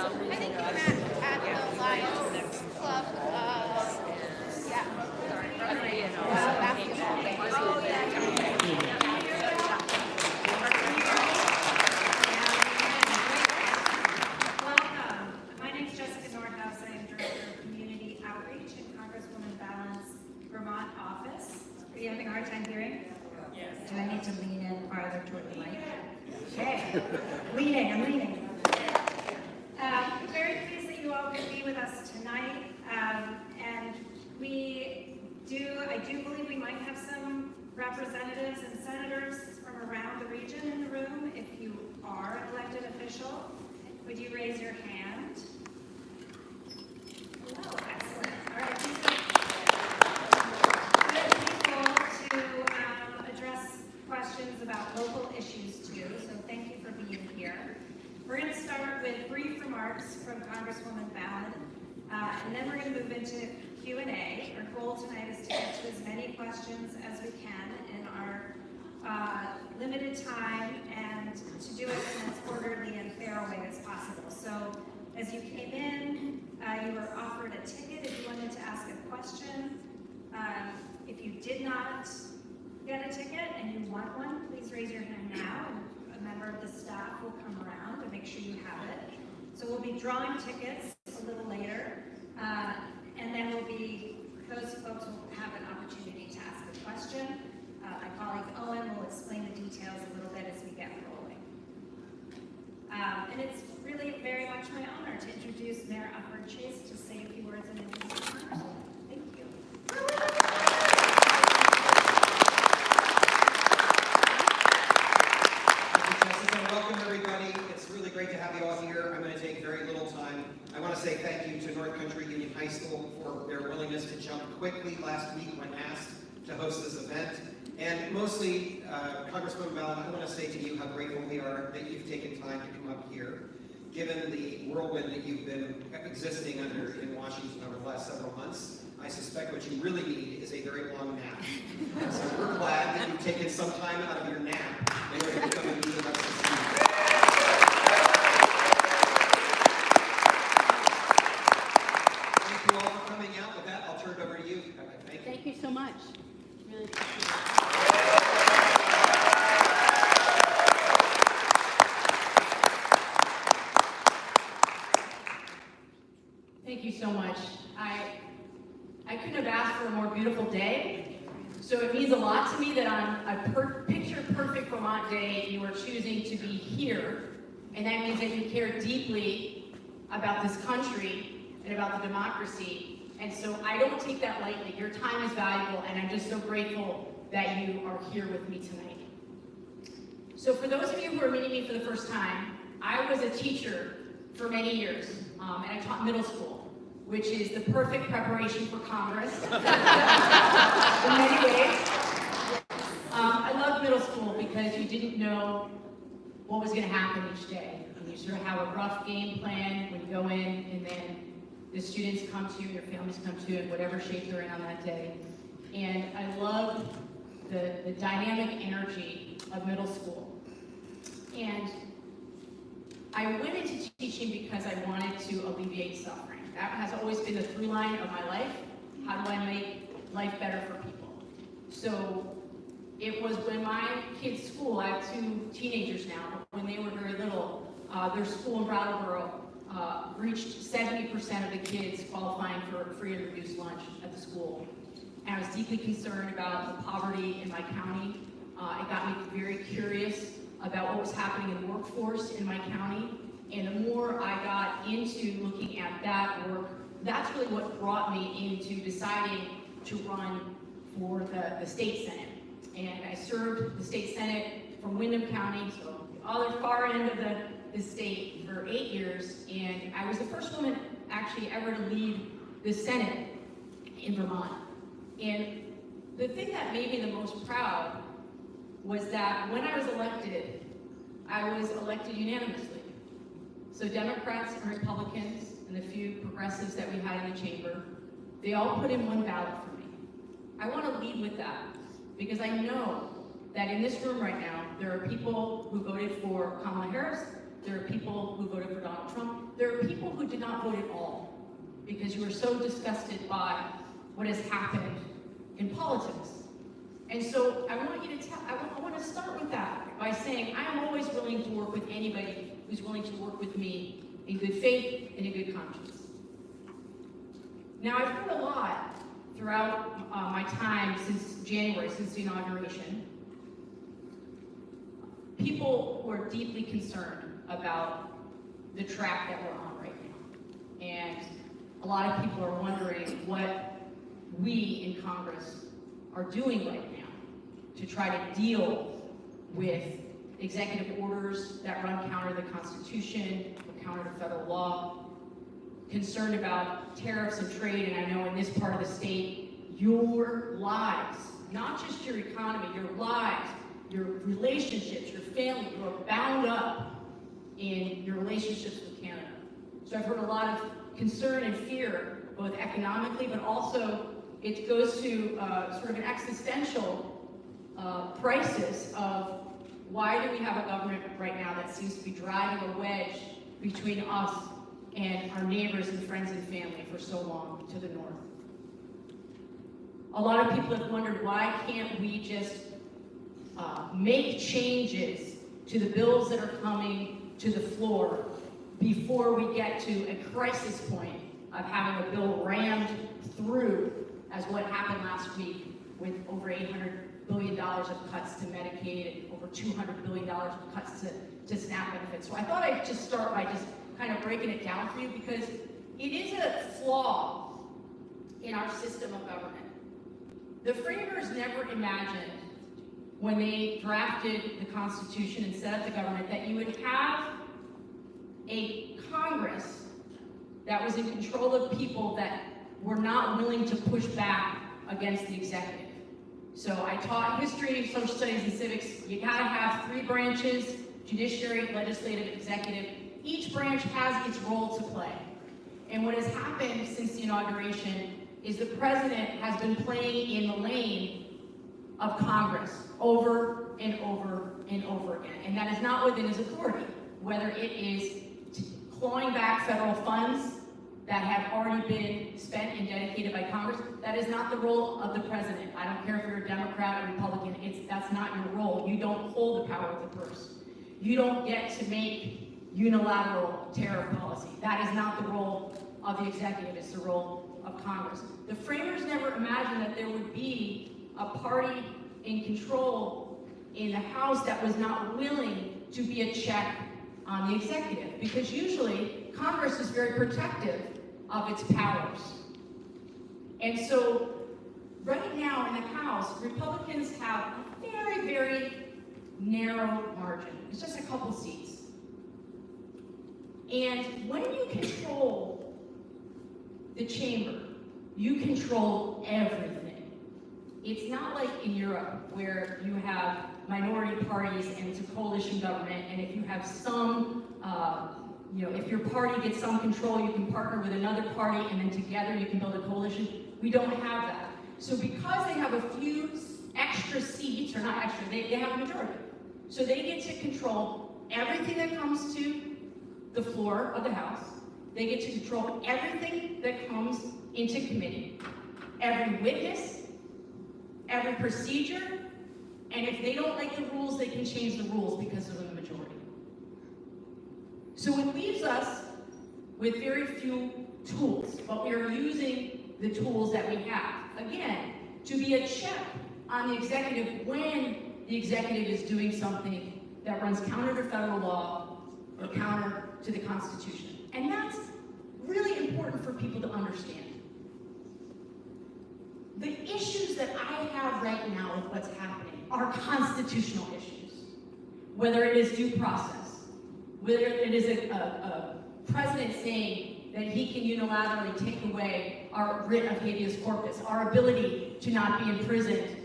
I think you met at the Lions Club. Basketball game. Oh, yeah. Welcome. My name is Jessica Nordhaus. I am Director of Community Outreach in Congresswoman Balint's Vermont office. Are you having a hard time hearing? Yes. Do I need to lean in farther toward the mic? Okay. I'm leaning. Very pleased that you all could be with us tonight. And I do believe we might have some representatives and senators from around the region in the room. If you are an elected official, would you raise your hand? Hello, excellent. All right, these are good people to address questions about local issues too, so thank you for being here. We're going to start with brief remarks from Congresswoman Balint, and then we're going to move into Q&A. Our goal tonight is to get to as many questions as we can in our limited time, and to do it in as orderly and fair a way as possible. So as you came in, you were offered a ticket if you wanted to ask a question. If you did not get a ticket and you want one, please raise your hand now, and a member of the staff will come around and make sure you have it. So we'll be drawing tickets a little later, and then those folks will have an opportunity to ask a question. My colleague Owen will explain the details a little bit as we get rolling. And it's really very much my honor to introduce Mayor Upward Chase to say a few words in introduction. Thank you. Welcome everybody. It's really great to have you all here. I'm going to take very little time. I want to say thank you to North Country Union High School for their willingness to jump quickly last week when asked to host this event. And mostly, Congresswoman Balint, I want to say to you how grateful we are that you've taken time to come up here. Given the whirlwind that you've been existing under in Washington over the last several months, I suspect what you really need is a very long nap. So we're glad that you've taken some time out of your nap in order to come and meet with us this evening. Thank you all for coming out. With that, I'll turn it over to you. Thank you. Thank you so much. Really appreciate it. Thank you so much. I couldn't have asked for a more beautiful day. So it means a lot to me that on a picture-perfect Vermont day, you are choosing to be here. And that means that you care deeply about this country and about the democracy. And so I don't take that lightly. Your time is valuable, and I'm just so grateful that you are here with me tonight. So for those of you who are meeting me for the first time, I was a teacher for many years, and I taught middle school, which is the perfect preparation for Congress in many ways. I loved middle school because you didn't know what was going to happen each day. And you sort of have a rough game plan when you go in, and then the students come to you, your families come to you in whatever shape they're in on that day. And I loved the dynamic energy of middle school. And I went into teaching because I wanted to alleviate suffering. That has always been the through line of my life. How do I make life better for people? So it was when my kids' school, I have two teenagers now, but when they were very little, their school in Brattleboro reached 70% of the kids qualifying for free and reduced lunch at the school. And I was deeply concerned about the poverty in my county. It got me very curious about what was happening in the workforce in my county. And the more I got into looking at that work, that's really what brought me into deciding to run for the state senate. And I served the state senate from Windham County, so the other far end of the state, for 8 years. And I was the first woman actually ever to lead the Senate in Vermont. And the thing that made me the most proud was that when I was elected unanimously. So Democrats and Republicans and the few progressives that we had in the chamber, they all put in one ballot for me. I want to lead with that because I know that in this room right now, there are people who voted for Kamala Harris, there are people who voted for Donald Trump, there are people who did not vote at all because you were so disgusted by what has happened in politics. And so I want you to I want to start with that by saying I am always willing to work with anybody who's willing to work with me in good faith and in good conscience. Now, I've heard a lot throughout my time since January, since the inauguration, people who are deeply concerned about the track that we're on right now. And a lot of people are wondering what we in Congress are doing right now to try to deal with executive orders that run counter to the Constitution or counter to federal law, concerned about tariffs and trade, and I know in this part of the state, your lives, not just your economy, your lives, your relationships, your family, you are bound up in your relationships with Canada. So I've heard a lot of concern and fear, both economically, but also it goes to sort of an existential crisis of why do we have a government right now that seems to be driving a wedge between us and our neighbors and friends and family for so long to the north. A lot of people have wondered why can't we just make changes to the bills that are coming to the floor before we get to a crisis point of having a bill rammed through as what happened last week with over $800 billion of cuts to Medicaid and over $200 billion of cuts to SNAP benefits. So I thought I'd just start by just kind of breaking it down for you because it is a flaw in our system of government. The framers never imagined when they drafted the Constitution and set up the government that you would have a Congress that was in control of people that were not willing to push back against the executive. So I taught history, social studies, and civics. You gotta have three branches: judiciary, legislative, executive. Each branch has its role to play. And what has happened since the inauguration is the president has been playing in the lane of Congress over and over and over again. And that is not within his authority, whether it is clawing back federal funds that have already been spent and dedicated by Congress. That is not the role of the president. I don't care if you're a Democrat or Republican, that's not your role. You don't hold the power of the purse. You don't get to make unilateral tariff policy. That is not the role of the executive, it's the role of Congress. The framers never imagined that there would be a party in control in the House that was not willing to be a check on the executive, because usually Congress is very protective of its powers. And so right now in the House, Republicans have a very, very narrow margin. It's just a couple seats. And when you control the chamber, you control everything. It's not like in Europe where you have minority parties and it's a coalition government, and if you have some, if your party gets some control, you can partner with another party and then together you can build a coalition. We don't have that. So because they have a few extra seats, or not extra, they have a majority. So they get to control everything that comes to the floor of the House. They get to control everything that comes into committee, every witness, every procedure, and if they don't like the rules, they can change the rules because of the majority. So it leaves us with very few tools, but we are using the tools that we have, again, to be a check on the executive when the executive is doing something that runs counter to federal law or counter to the Constitution. And that's really important for people to understand. The issues that I have right now with what's happening are constitutional issues. Whether it is due process, whether it is a president saying that he can unilaterally take away our writ of habeas corpus, our ability to not be imprisoned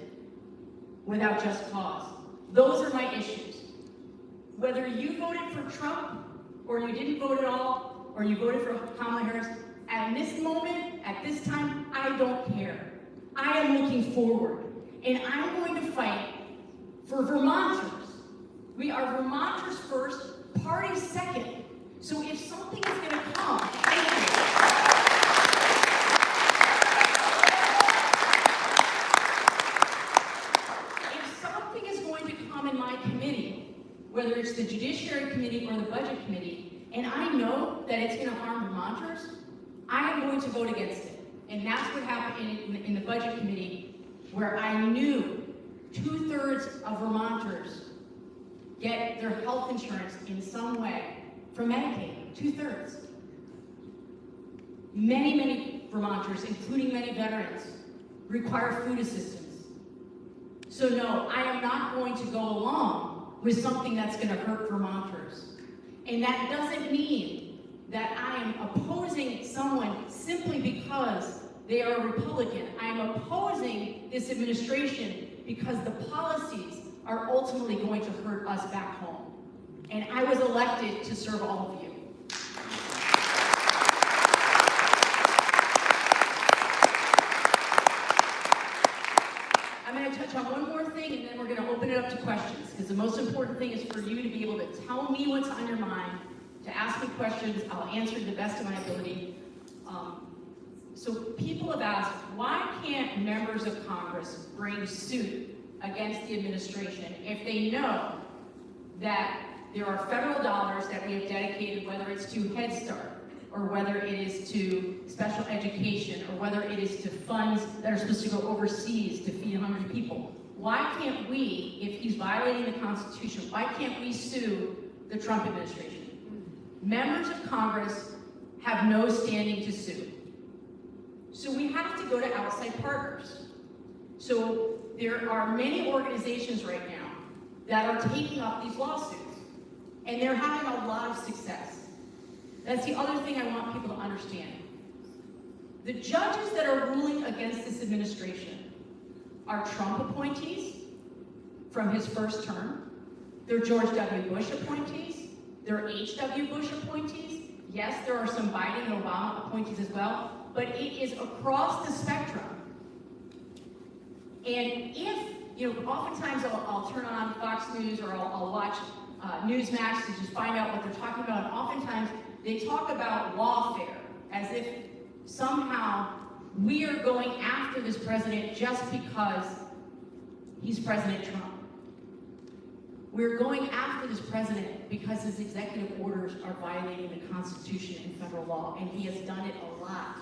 without just cause. Those are my issues. Whether you voted for Trump or you didn't vote at all, or you voted for Kamala Harris, at this moment, at this time, I don't care. I am looking forward, and I'm going to fight for Vermonters. We are Vermonters first, party second. So if something is going to come, thank you. If something is going to come in my committee, whether it's the Judiciary Committee or the Budget Committee, and I know that it's going to harm Vermonters, I am going to vote against it. And that's what happened in the Budget Committee, where I knew 2/3 of Vermonters get their health insurance in some way from Medicaid, 2/3. Many Vermonters, including many veterans, require food assistance. So no, I am not going to go along with something that's going to hurt Vermonters. And that doesn't mean that I am opposing someone simply because they are a Republican. I am opposing this administration because the policies are ultimately going to hurt us back home. And I was elected to serve all of you. I'm going to touch on one more thing, and then we're going to open it up to questions, because the most important thing is for you to be able to tell me what's on your mind, to ask me questions. I'll answer to the best of my ability. So people have asked, why can't members of Congress bring suit against the administration if they know that there are federal dollars that we have dedicated, whether it's to Head Start, or whether it is to special education, or whether it is to funds that are supposed to go overseas to feed hungry people? Why can't we, if he's violating the Constitution, why can't we sue the Trump administration? Members of Congress have no standing to sue. So we have to go to outside partners. So there are many organizations right now that are taking up these lawsuits, and they're having a lot of success. That's the other thing I want people to understand. The judges that are ruling against this administration are Trump appointees from his first term. They're George W. Bush appointees. They're H.W. Bush appointees. Yes, there are some Biden and Obama appointees as well, but it is across the spectrum. And if, oftentimes I'll turn on Fox News, or I'll watch Newsmax to just find out what they're talking about. And oftentimes they talk about lawfare as if somehow we are going after this president just because he's President Trump. We're going after this president because his executive orders are violating the Constitution and federal law, and he has done it a lot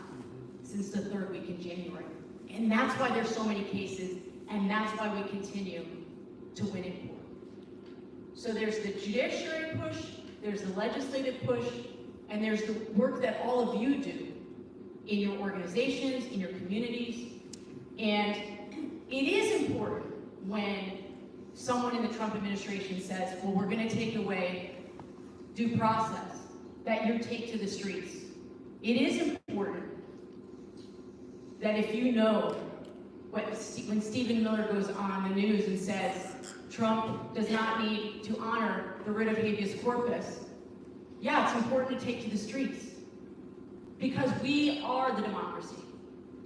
since the third week in January. And that's why there's so many cases, and that's why we continue to win in court. So there's the judiciary push, there's the legislative push, and there's the work that all of you do in your organizations, in your communities. And it is important when someone in the Trump administration says, well, we're going to take away due process, that you take to the streets. It is important that if you know when Stephen Miller goes on the news and says Trump does not need to honor the writ of habeas corpus, yeah, it's important to take to the streets, because we are the democracy.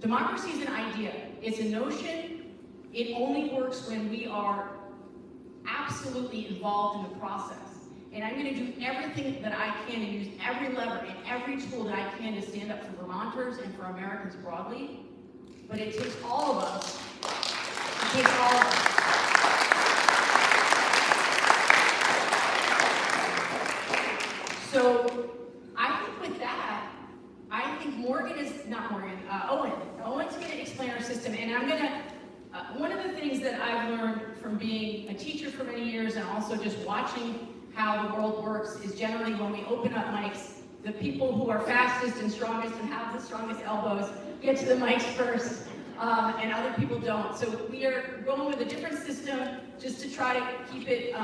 Democracy is an idea. It's a notion. It only works when we are absolutely involved in the process. And I'm going to do everything that I can and use every lever and every tool that I can to stand up for Vermonters and for Americans broadly. But it takes all of us. It takes all of us. So I think with that, I think Owen's going to explain our system. And I'm going to, one of the things that I've learned from being a teacher for many years and also just watching how the world works is generally when we open up mics, the people who are fastest and strongest and have the strongest elbows get to the mics first, and other people don't. So we are going with a different system just to try to keep it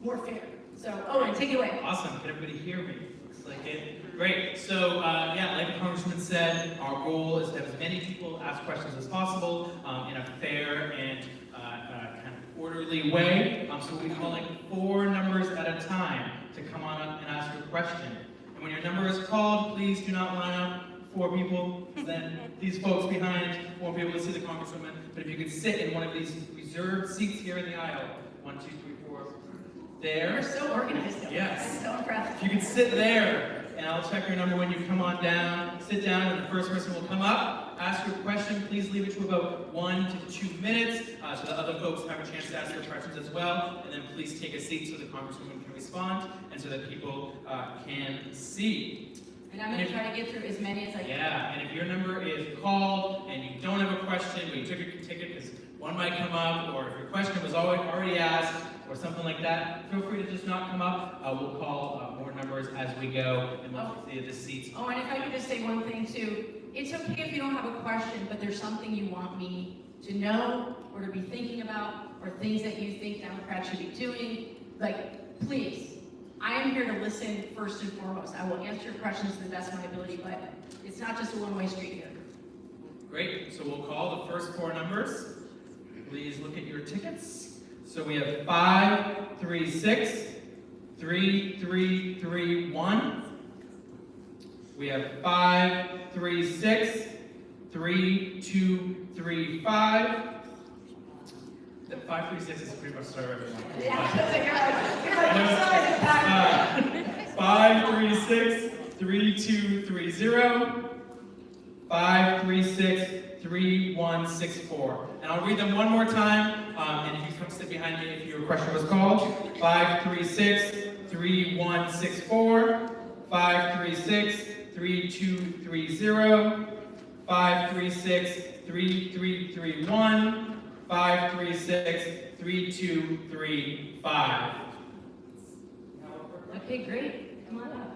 more fair. So Owen, take it away. Awesome. Can everybody hear me? Looks like it. Great. So like the Congressman said, our goal is to have as many people ask questions as possible in a fair and kind of orderly way. So we'll be calling 4 numbers at a time to come on up and ask your question. And when your number is called, please do not line up 4 people. Then these folks behind won't be able to see the Congresswoman. But if you could sit in one of these reserved seats here in the aisle, 1, 2, 3, 4. You're there. so organized. Though. Yes. I'm so impressed. If you can sit there, and I'll check your number when you come on down. Sit down, and the first person will come up, ask your question. Please leave it to about 1 to 2 minutes, so that other folks have a chance to ask their questions as well. And then please take a seat so the Congresswoman can respond, and so that people can see. And I'm going to try to get through as many as I can. Yeah, and if your number is called and you don't have a question, but you took a ticket because one might come up, or if your question was already asked, or something like that, feel free to just not come up. We'll call more numbers as we go, and we'll see the seats. Oh, and if I could just say one thing too, it's okay if you don't have a question, but there's something you want me to know, or to be thinking about, or things that you think Democrats should be doing, like, please. I am here to listen first and foremost. I will answer your questions to the best of my ability, but it's not just a one-way street here. Great, so we'll call the first 4 numbers. Please look at your tickets. So we have 536 3331. We have 536 3235. The 536 is pretty much start everyone. Yeah, 536 3230. 536 3164. And I'll read them one more time. And if you come sit behind me if your question was called. 536 3164. 536 3230. 536 3331. 536 3235. Okay, great. Come on up.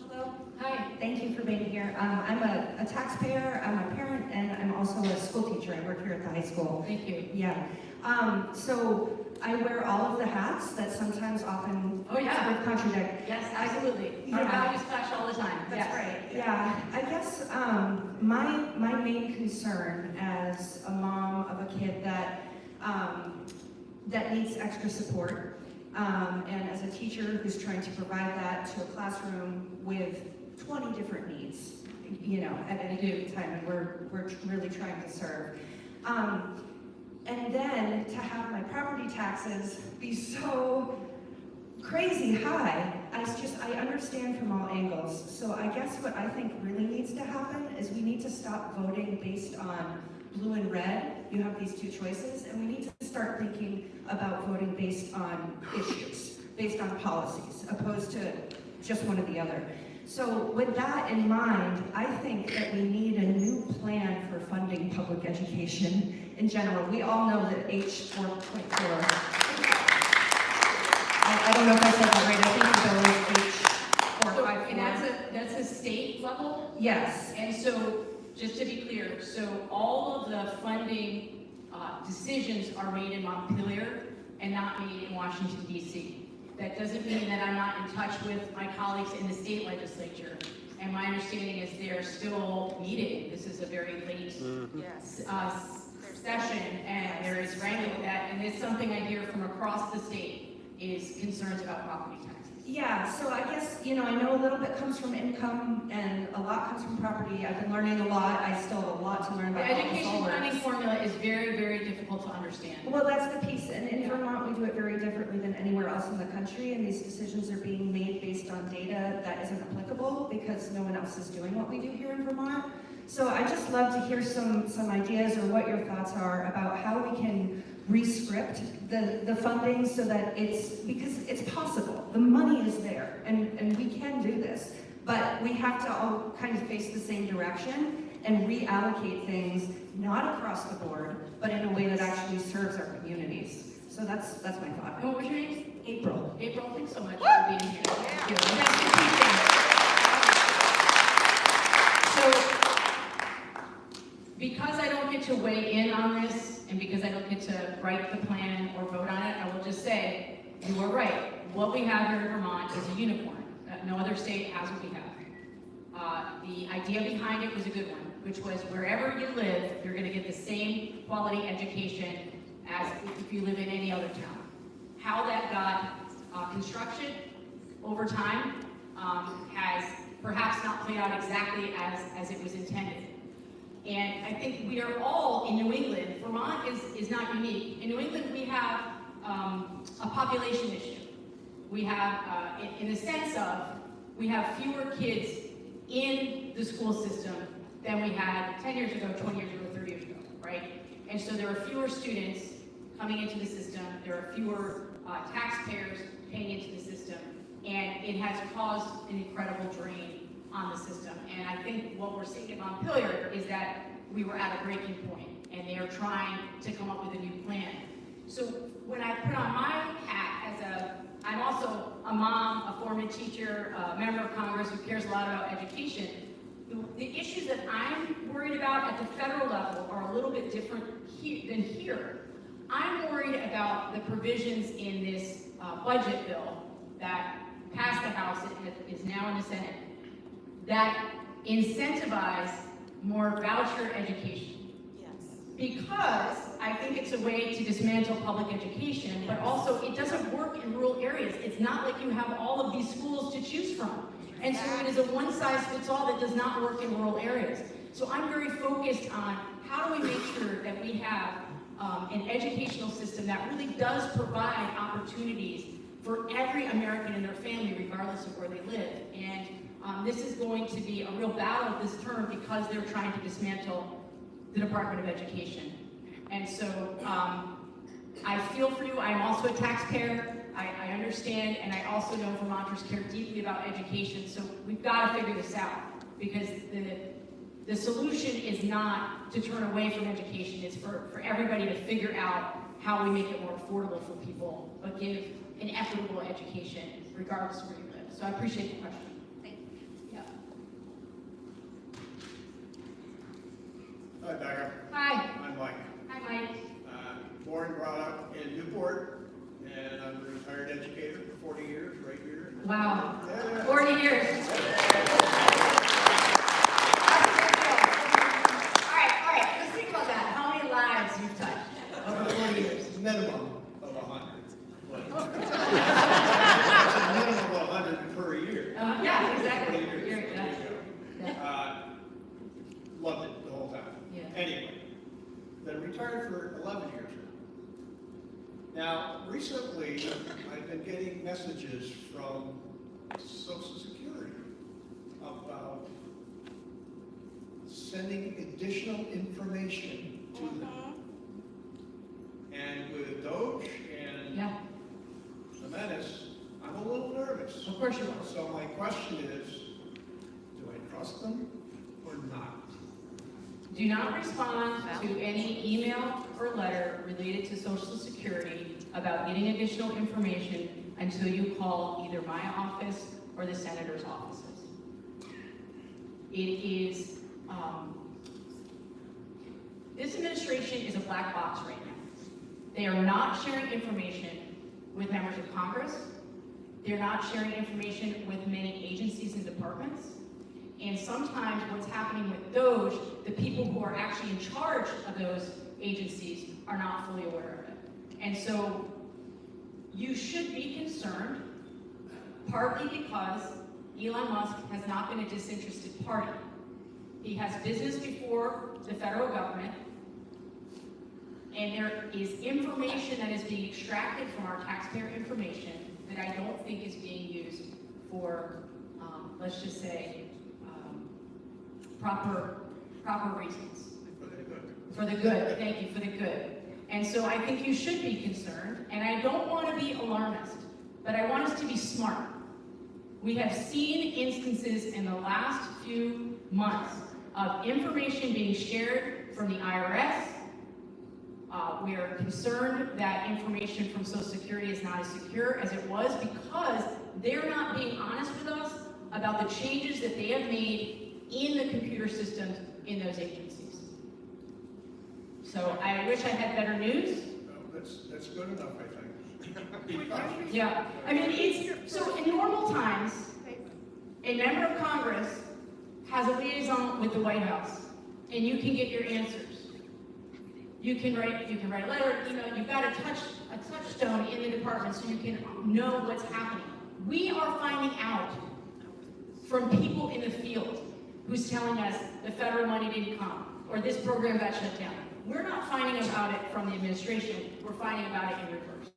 Hello. Hi. Thank you for being here. I'm a taxpayer, I'm a parent, and I'm also a school teacher. I work here at the high school. Thank you. Yeah. So I wear all of the hats that sometimes often Oh, yeah. sort of contradict. Yes, absolutely. Our Yeah. values clash all the time. That's Yes. right. Yeah. I guess my main concern as a mom of a kid that needs extra support, and as a teacher who's trying to provide that to a classroom with 20 different needs, at any given time, and we're really trying to serve. And then to have my property taxes be so crazy high, I understand from all angles. So I guess what I think really needs to happen is we need to stop voting based on blue and red. You have these 2 choices, and we need to start thinking about voting based on issues, based on policies, opposed to just one or the other. So with that in mind, I think that we need a new plan for funding public education in general. We all know that H 4.4, I don't know if I said that right, I think the bill is H So, and 454. that's a state level? Yes, And so, just to be clear, so all of the funding decisions are made in Montpelier and not made in Washington, D.C. That doesn't mean that I'm not in touch with my colleagues in the state legislature. And my understanding is they're still meeting. This is a very late session, and there is wrangling with that. And it's something I hear from across the state is concerns about property taxes. yeah, so I guess, I know a little bit comes from income and a lot comes from property. I've been learning a lot. I still have a lot to learn The about all the education solars. funding formula is very, very difficult to understand. Well, that's the piece, and in Vermont, we do it very differently than anywhere else in the country, and these decisions are being made based on data that isn't applicable because no one else is doing what we do here in Vermont. So I just love to hear some ideas or what your thoughts are about how we can re-script the funding so that because it's possible. The money is there, and we can do this, but we have to all kind of face the same direction and reallocate things, not across the board, but in a way that actually serves our communities. So that's my thought. And what was your name? April. April, thanks so much for being here. Thank you. And that's your teaching. So, because I don't get to weigh in on this, and because I don't get to write the plan or vote on it, I will just say, you are right. What we have here in Vermont is a unicorn. No other state has what we have. The idea behind it was a good one, which was wherever you live, you're going to get the same quality education as if you live in any other town. How that got constructed over time has perhaps not played out exactly as it was intended. And I think we are all in New England. Vermont is not unique. In New England, we have a population issue. We have, in the sense of, we have fewer kids in the school system than we had 10 years ago, 20 years ago, 30 years ago, right? And so there are fewer students coming into the system. There are fewer taxpayers paying into the system. And it has caused an incredible drain on the system. And I think what we're seeing at Montpelier is that we were at a breaking point, and they are trying to come up with a new plan. So when I put on my hat I'm also a mom, a former teacher, a member of Congress who cares a lot about education. The issues that I'm worried about at the federal level are a little bit different than here. I'm worried about the provisions in this budget bill that passed the House and is now in the Senate that incentivize more voucher education. Because I think it's a way to dismantle public education, but also it doesn't work in rural areas. It's not like you have all of these schools to choose from. And so it is a one-size-fits-all that does not work in rural areas. So I'm very focused on how do we make sure that we have an educational system that really does provide opportunities for every American and their family, regardless of where they live. And this is going to be a real battle this term because they're trying to dismantle the Department of Education. And so I feel for you. I'm also a taxpayer. I understand, and I also know Vermonters care deeply about education. So we've got to figure this out, because the solution is not to turn away from education. It's for everybody to figure out how we make it more affordable for people, but give an equitable education regardless of where you live. So I appreciate the question. Thank you. Yeah. Hi, Becca. Hi. I'm Mike. Hi, Mike. Born and brought up in Newport, and I'm a retired educator for 40 years, right here. Wow. Yeah. 40 years. All right, let's think about that. How many lives you've touched over 40 years? Minimum of 100. It's a minimum of 100 per year. Yeah, exactly. 40 years. You're- There you go. Loved it the whole time. Yeah. Anyway, then retired for 11 years. Now, recently, I've been getting messages from Social Security about sending additional information to them. And with Doge and Yeah, the menace, I'm a little nervous. of course you are. So my question is, do I trust them or not? Do not respond to any email or letter related to Social Security about getting additional information until you call either my office or the senator's offices. It is, this administration is a black box right now. They are not sharing information with members of Congress. They're not sharing information with many agencies and departments. And sometimes what's happening with Doge, the people who are actually in charge of those agencies are not fully aware of it. And so you should be concerned, partly because Elon Musk has not been a disinterested party. He has business before the federal government, and there is information that is being extracted from our taxpayer information that I don't think is being used for, let's just say, proper reasons. For the good. For the good, thank you, for the good. And so I think you should be concerned, and I don't want to be alarmist, but I want us to be smart. We have seen instances in the last few months of information being shared from the IRS. We are concerned that information from Social Security is not as secure as it was because they're not being honest with us about the changes that they have made in the computer systems in those agencies. So I wish I had better news. Well, that's good enough, I think. Yeah, I mean, it's, so in normal times, a member of Congress has a liaison with the White House, and you can get your answers. You can write a letter, you've got a touchstone in the department so you can know what's happening. We are finding out from people in the field who's telling us the federal money didn't come. or this program got shut down. We're not finding about it from the administration, we're finding about it in reverse.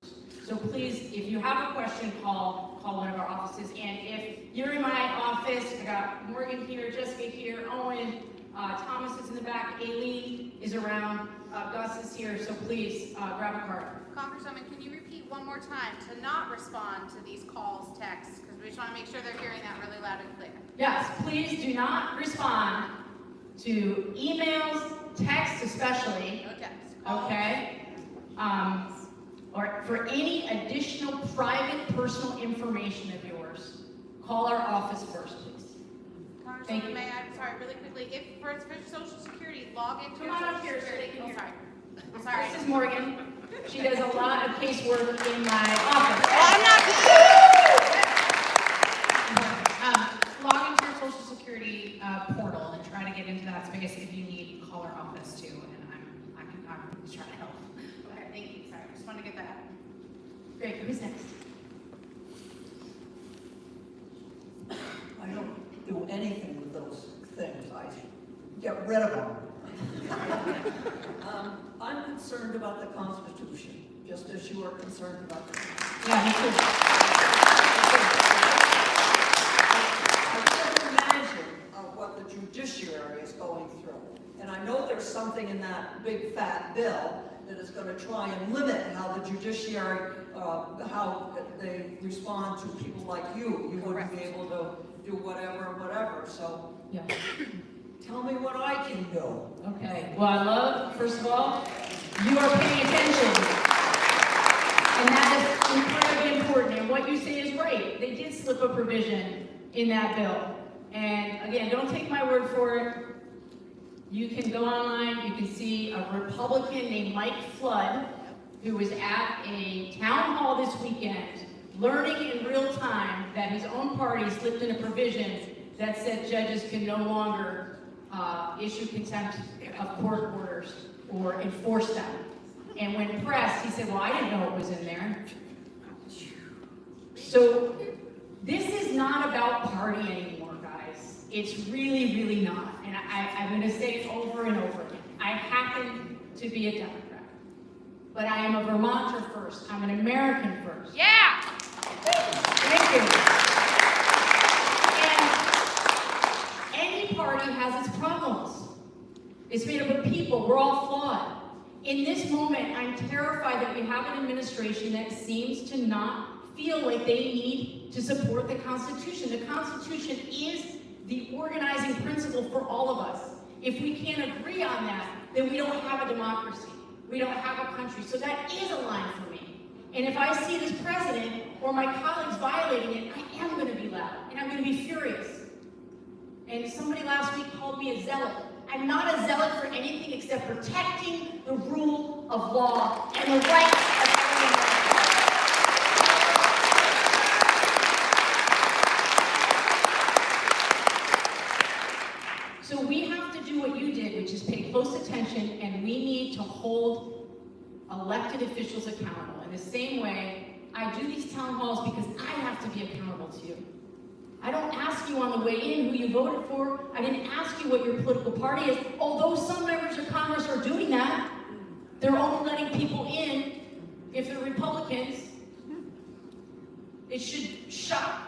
So please, if you have a question, call one of our offices. And if you're in my office, I got Morgan here, Jessica here, Owen, Thomas is in the back, Aileen is around, Gus is here, so please grab a card. Congresswoman, can you repeat one more time to not respond to these calls, texts, because we just want to make sure they're hearing that really loud and clear. Yes, please do not respond to emails, texts especially, No text. Calls. okay? Or for any additional private personal information of yours, call our office first, please. Thank you. Congresswoman, may I, sorry, really quickly, if for Social Security, log into Come your on up Social here so Security. they can Oh, hear. sorry. I'm sorry. This is Morgan. She does a lot of casework in my office. Well, I'm not. Log into your Social Security portal and try to get into that space. If you need, call our office too, and I can try to help. Okay, thank you. Sorry, just wanted to get that. Great, who's next? I don't do anything with those things. I get rid of them. I'm concerned about the Constitution, just as you are concerned about the Constitution. Yeah, me too. I can't imagine what the judiciary is going through. And I know there's something in that big fat bill that is going to try and limit how the judiciary, how they respond to people like you. You wouldn't be able to do whatever. So Yeah. tell me what I can do. Okay, well, I love, first of all, you are paying attention. And that is incredibly important. And what you say is right. They did slip a provision in that bill. And again, don't take my word for it. You can go online, you can see a Republican named Mike Flood, who was at a town hall this weekend, learning in real time that his own party slipped in a provision that said judges can no longer issue contempt of court orders or enforce them. And when pressed, he said, well, I didn't know it was in there. So this is not about party anymore, guys. It's really, really not. And I'm going to say it over and over again. I happen to be a Democrat, but I am a Vermonter first. I'm an American first. Yeah! Thank you. And any party has its problems. It's made up of people. We're all flawed. In this moment, I'm terrified that we have an administration that seems to not feel like they need to support the Constitution. The Constitution is the organizing principle for all of us. If we can't agree on that, then we don't have a democracy. We don't have a country. So that is a line for me. And if I see this president or my colleagues violating it, I am going to be loud and I'm going to be furious. And somebody last week called me a zealot. I'm not a zealot for anything except protecting the rule of law and the rights of everyone. So we have to do what you did, which is pay close attention, and we need to hold elected officials accountable. In the same way, I do these town halls because I have to be accountable to you. I don't ask you on the way in who you voted for. I didn't ask you what your political party is, although some members of Congress are doing that. They're only letting people in if they're Republicans. It should shock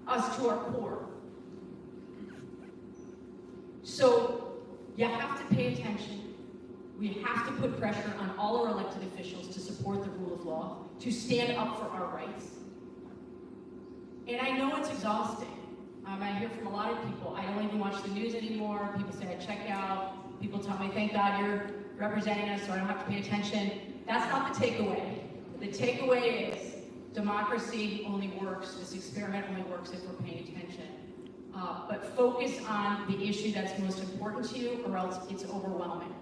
us to our core. So you have to pay attention. We have to put pressure on all our elected officials to support the rule of law, to stand up for our rights. And I know it's exhausting. I hear from a lot of people, I don't even watch the news anymore. People say I check out. People tell me, thank God you're representing us so I don't have to pay attention. That's not the takeaway. The takeaway is democracy only works, this experiment only works if we're paying attention. But focus on the issue that's most important to you, or else it's overwhelming.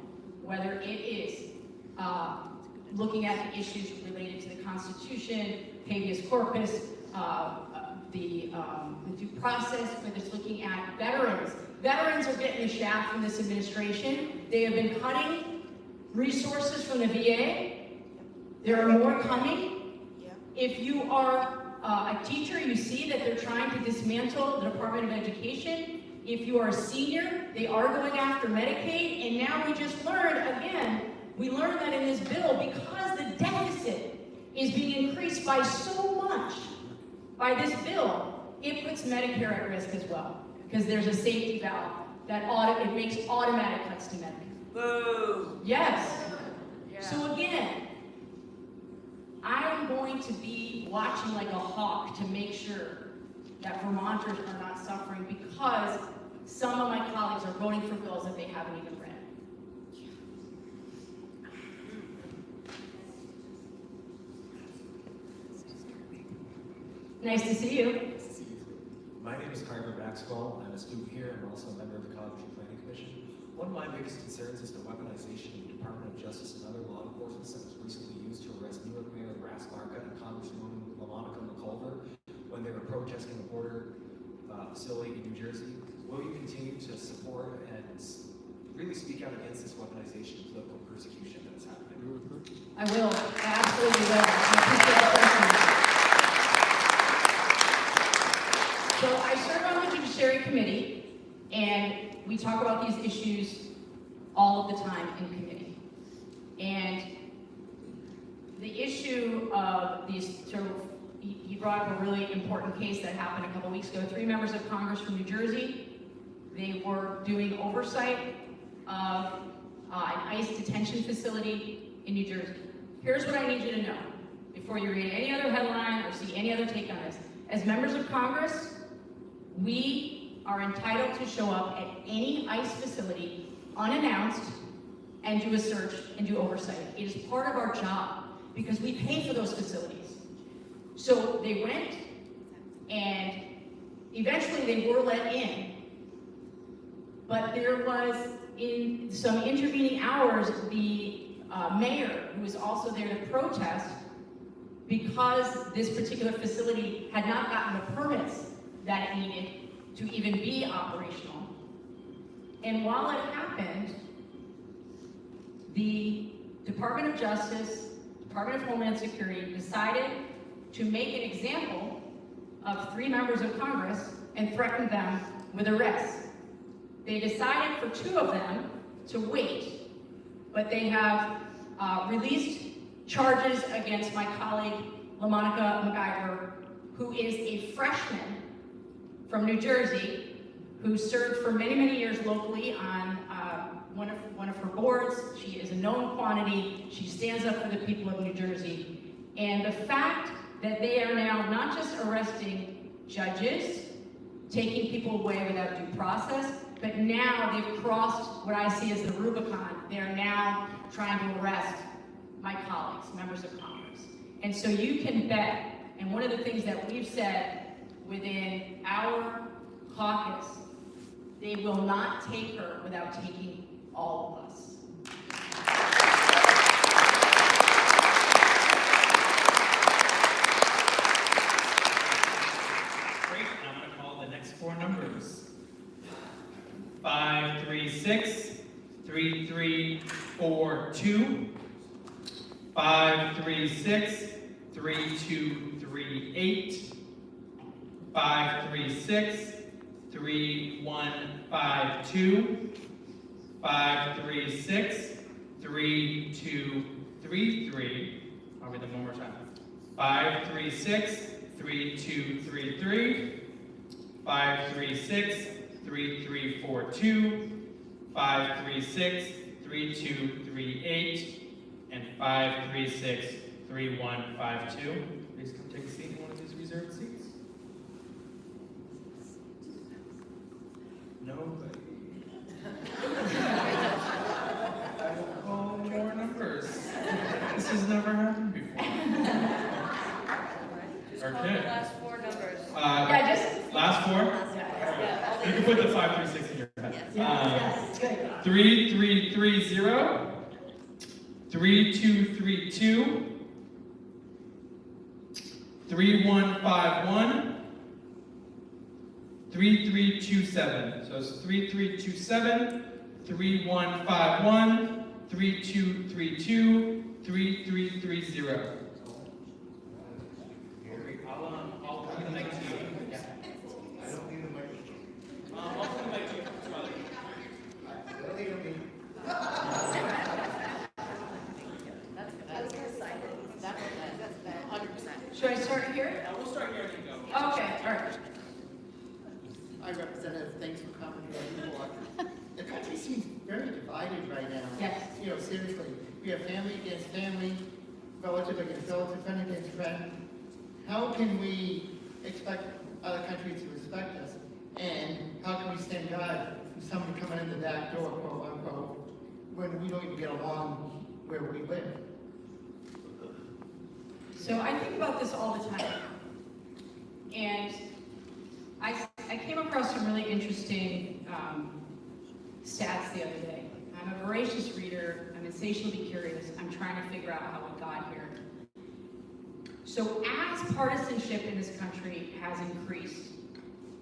Whether it is looking at the issues related to the Constitution, habeas corpus, the due process, whether it's looking at veterans. Veterans are getting the shaft from this administration. They have been cutting resources from the VA. There are more coming. If you are a teacher, you see that they're trying to dismantle the Department of Education. If you are a senior, they are going after Medicaid, and now we just learned, again, we learned that in this bill, because the deficit is being increased by so much by this bill, it puts Medicare at risk as well, because there's a safety valve that it makes automatic cuts to Medicare. Boo! Yes. So again, I am going to be watching like a hawk to make sure that Vermonters are not suffering, because some of my colleagues are voting for bills that they haven't even read. Nice to see you. My name is Carter Maxwell. I'm a student here. I'm also a member of the College and Planning Commission. One of my biggest concerns is the weaponization of the Department of Justice and other law enforcement that was recently used to arrest New York Mayor Rasmarka and Congresswoman LaMonica McCulver when they were protesting a border facility in New Jersey. Will you continue to support and really speak out against this weaponization of political persecution that is happening? I will. I absolutely will. I appreciate the question. So I serve on the Judiciary Committee, and we talk about these issues all of the time in committee. And the issue of these, he brought up a really important case that happened a couple weeks ago. 3 members of Congress from New Jersey, they were doing oversight of an ICE detention facility in New Jersey. Here's what I need you to know before you read any other headline or see any other take on this. As members of Congress, we are entitled to show up at any ICE facility unannounced and do a search and do oversight. It is part of our job because we pay for those facilities. So they went, and eventually they were let in. But there was, in some intervening hours, the mayor, who was also there to protest, because this particular facility had not gotten the permits that it needed to even be operational. And while it happened, the Department of Justice, Department of Homeland Security decided to make an example of 3 members of Congress and threatened them with arrest. They decided for 2 of them to wait, but they have released charges against my colleague, LaMonica McIver, who is a freshman from New Jersey, who served for many, many years locally on one of her boards. She is a known quantity. She stands up for the people of New Jersey. And the fact that they are now not just arresting judges, taking people away without due process, but now they've crossed what I see as the Rubicon. They're now trying to arrest my colleagues, members of Congress. And so you can bet, and one of the things that we've said within our caucus, they will not take her without taking all of us. Great, and I'm gonna call the next 4 numbers. 536 3342, 536 3238, 536 3152, 536 3233. I'll read them one more time. 536 3233, 536 3342, 536 3238, and 536 3152. Please come take a seat in one of these reserved seats. Nobody. Oh, more numbers. This has never happened before. Okay. Last 4 numbers. Last 4? You can put the 536 in your head. Yes, good. 3330, 3232, 3151, 3327. So it's 3327, 3151, 3232, 3330. I'll bring the mic to you. I don't need a microphone. I'll put the mic Should I start here? We'll start here and then go. Okay, all right. Hi, Representative, thanks for coming to Newport. The country seems very divided right now. Yes. You know, seriously, we have family against family, relative against relative, friend against friend. How can we expect other countries to respect us? And how can we stand guard from somebody coming in the back door, quote unquote, when we don't even get along where we live? So I think about this all the time. And I came across some really interesting stats the other day. I'm a voracious reader. I'm insatiably curious. I'm trying to figure out how we got here. So as partisanship in this country has increased,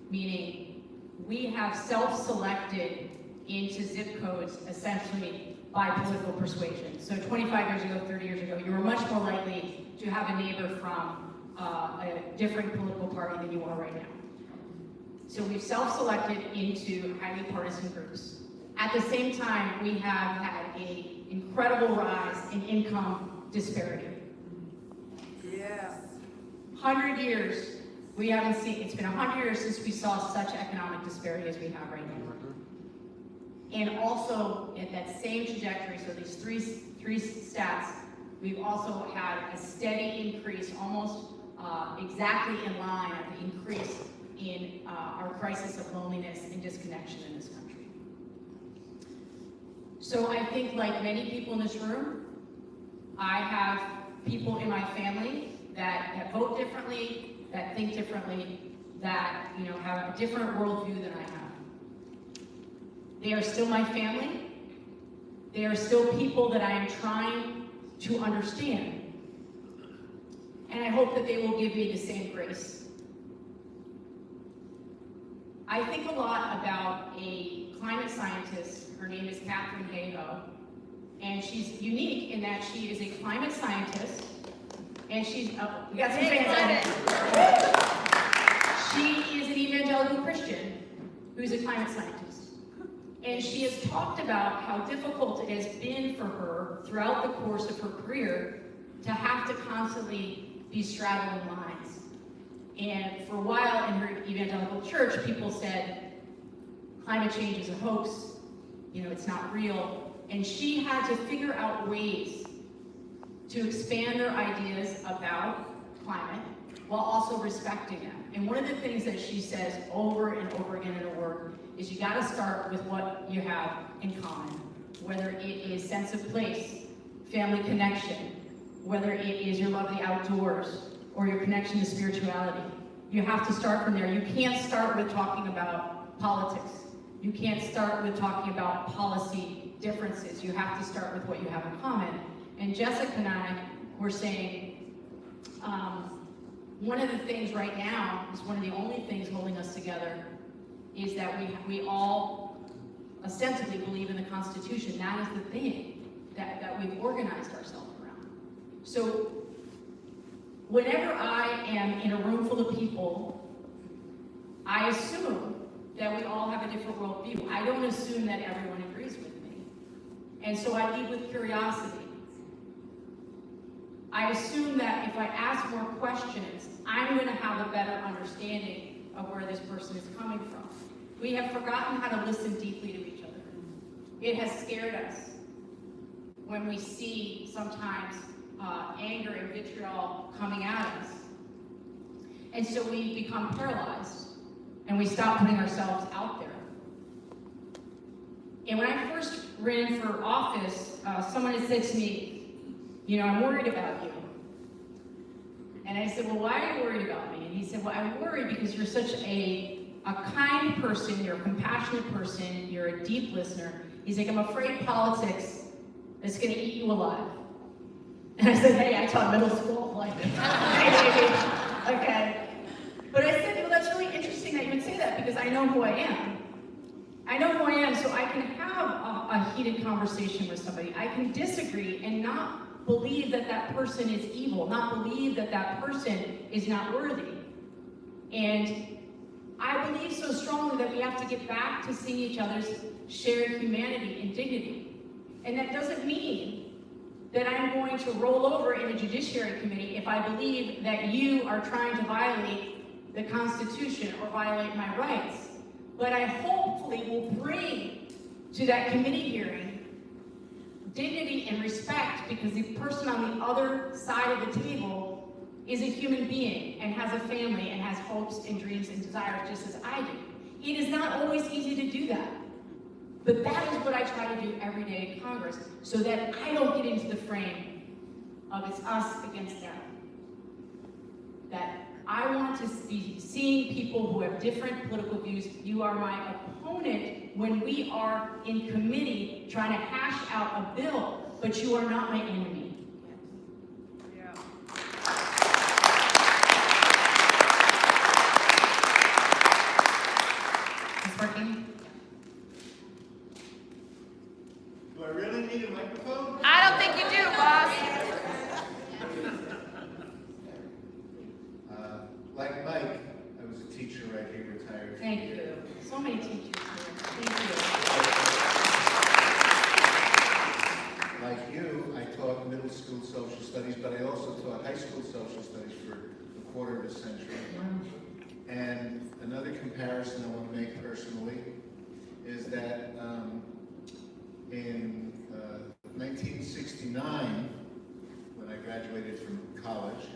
meaning we have self-selected into zip codes essentially by political persuasion. So 25 years ago, 30 years ago, you were much more likely to have a neighbor from a different political party than you are right now. So we've self-selected into highly partisan groups. At the same time, we have had an incredible rise in income disparity. Yes. 100 years, we haven't seen, it's been 100 years since we saw such economic disparity as we have right now. And also, at that same trajectory, so these three stats, we've also had a steady increase, almost exactly in line of the increase in our crisis of loneliness and disconnection in this country. So I think, like many people in this room, I have people in my family that vote differently, that think differently, that have a different worldview than I have. They are still my family. They are still people that I am trying to understand. And I hope that they will give me the same grace. I think a lot about a climate scientist. Her name is Catherine Hayhoe. And she's unique in that she is a climate scientist. And she's, we got some fans on it. She is an evangelical Christian who's a climate scientist. And she has talked about how difficult it has been for her throughout the course of her career to have to constantly be straddling lines. And for a while in her evangelical church, people said, climate change is a hoax, it's not real. And she had to figure out ways to expand her ideas about climate while also respecting them. And one of the things that she says over and over again in her work is you gotta start with what you have in common, whether it is sense of place, family connection, whether it is your love of the outdoors, or your connection to spirituality. You have to start from there. You can't start with talking about politics. You can't start with talking about policy differences. You have to start with what you have in common. And Jessica and I were saying, one of the things right now, is one of the only things holding us together, is that we all ostensibly believe in the Constitution. That is the thing that we've organized ourselves around. So whenever I am in a room full of people, I assume that we all have a different worldview. I don't assume that everyone agrees with me. And so I lead with curiosity. I assume that if I ask more questions, I'm going to have a better understanding of where this person is coming from. We have forgotten how to listen deeply to each other. It has scared us when we see sometimes anger and vitriol coming at us. And so we become paralyzed and we stop putting ourselves out there. And when I first ran for office, someone had said to me, I'm worried about you. And I said, well, why are you worried about me? And he said, well, I'm worried because you're such a kind person, you're a compassionate person, you're a deep listener. He's like, I'm afraid politics is going to eat you alive. And I said, hey, I taught middle school. Like, okay. But I said, well, that's really interesting that you would say that because I know who I am. I know who I am, so I can have a heated conversation with somebody. I can disagree and not believe that that person is evil, not believe that that person is not worthy. And I believe so strongly that we have to get back to seeing each other's shared humanity and dignity. And that doesn't mean that I'm going to roll over in a Judiciary Committee if I believe that you are trying to violate the Constitution or violate my rights. But I hopefully will bring to that committee hearing dignity and respect, because the person on the other side of the table is a human being and has a family and has hopes and dreams and desires just as I do. It is not always easy to do that. But that is what I try to do every day in Congress, so that I don't get into the frame of it's us against them. That I want to be seeing people who have different political views. You are my opponent when we are in committee trying to hash out a bill, but you are not my enemy. It's working. Do I really need a microphone? I don't think you do, boss. Like Mike, I was a teacher right here, retired. Thank you. So many teachers here. Thank you. Like you, I taught middle school social studies, but I also taught high school social studies for a quarter of a century. And another comparison I want to make personally is that in 1969, when I graduated from college,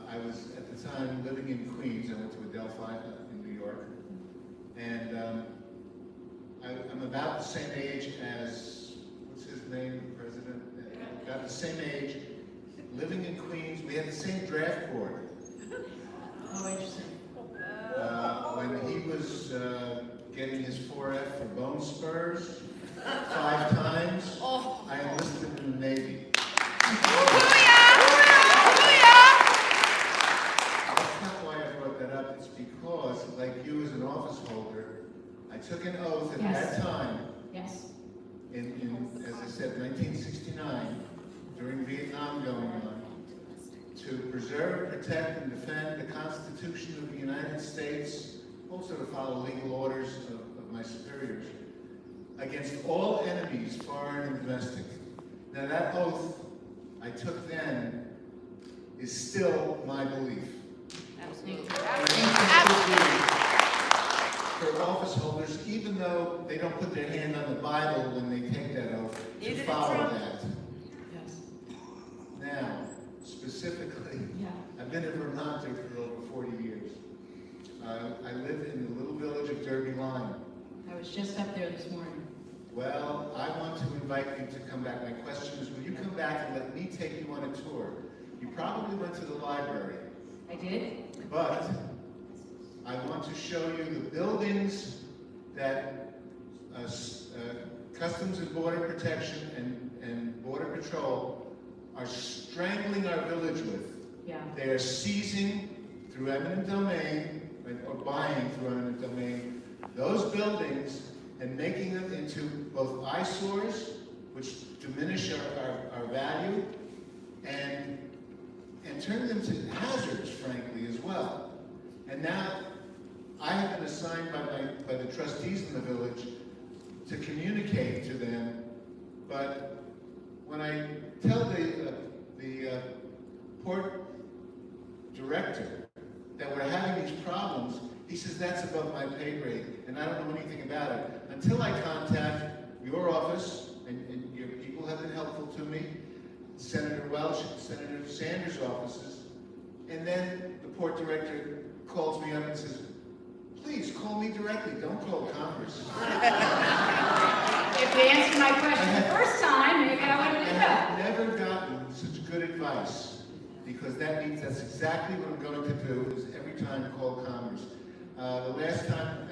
I was at the time living in Queens. I went to Adelphi in New York, and I'm about the same age as, what's his name, the president? About the same age, living in Queens. We had the same draft board. Oh, interesting. When he was getting his 4F for bone spurs 5 times, I enlisted in the Navy. That's not why I brought that up. It's because, like you as an office holder, I took an oath at that time, Yes. in, as I said, 1969, during Vietnam going on, to preserve, protect, and defend the Constitution of the United States, also to follow legal orders of my superiors, against all enemies, foreign and domestic. Now that oath I took then is still my belief. For office holders, even though they don't put their hand on the Bible when they take that oath, to follow that. Yes. Now, specifically, Yeah. I've been a Vermonter for over 40 years. I live in the little village of Derby Line. I was just up there this morning. Well, I want to invite you to come back. My question is, will you come back and let me take you on a tour? You probably went to the library, I did? but I want to show you the buildings that Customs and Border Protection and Border Patrol are strangling our village with. Yeah. They are seizing through eminent domain, or buying through eminent domain, those buildings and making them into both eyesores, which diminish our value, and turn them to hazards, frankly, as well. And now, I have been assigned by the trustees in the village to communicate to them, but when I tell the port director that we're having these problems, he says that's above my pay grade, and I don't know anything about it. Until I contact your office, and your people have been helpful to me, Senator Welch, Senator Sanders' offices, and then the port director calls me up and says, please call me directly, don't call Congress. If you answered my question the first time, maybe I would have done that. I have never gotten such good advice, because that means that's exactly what I'm going to do, is every time call Congress. The last time,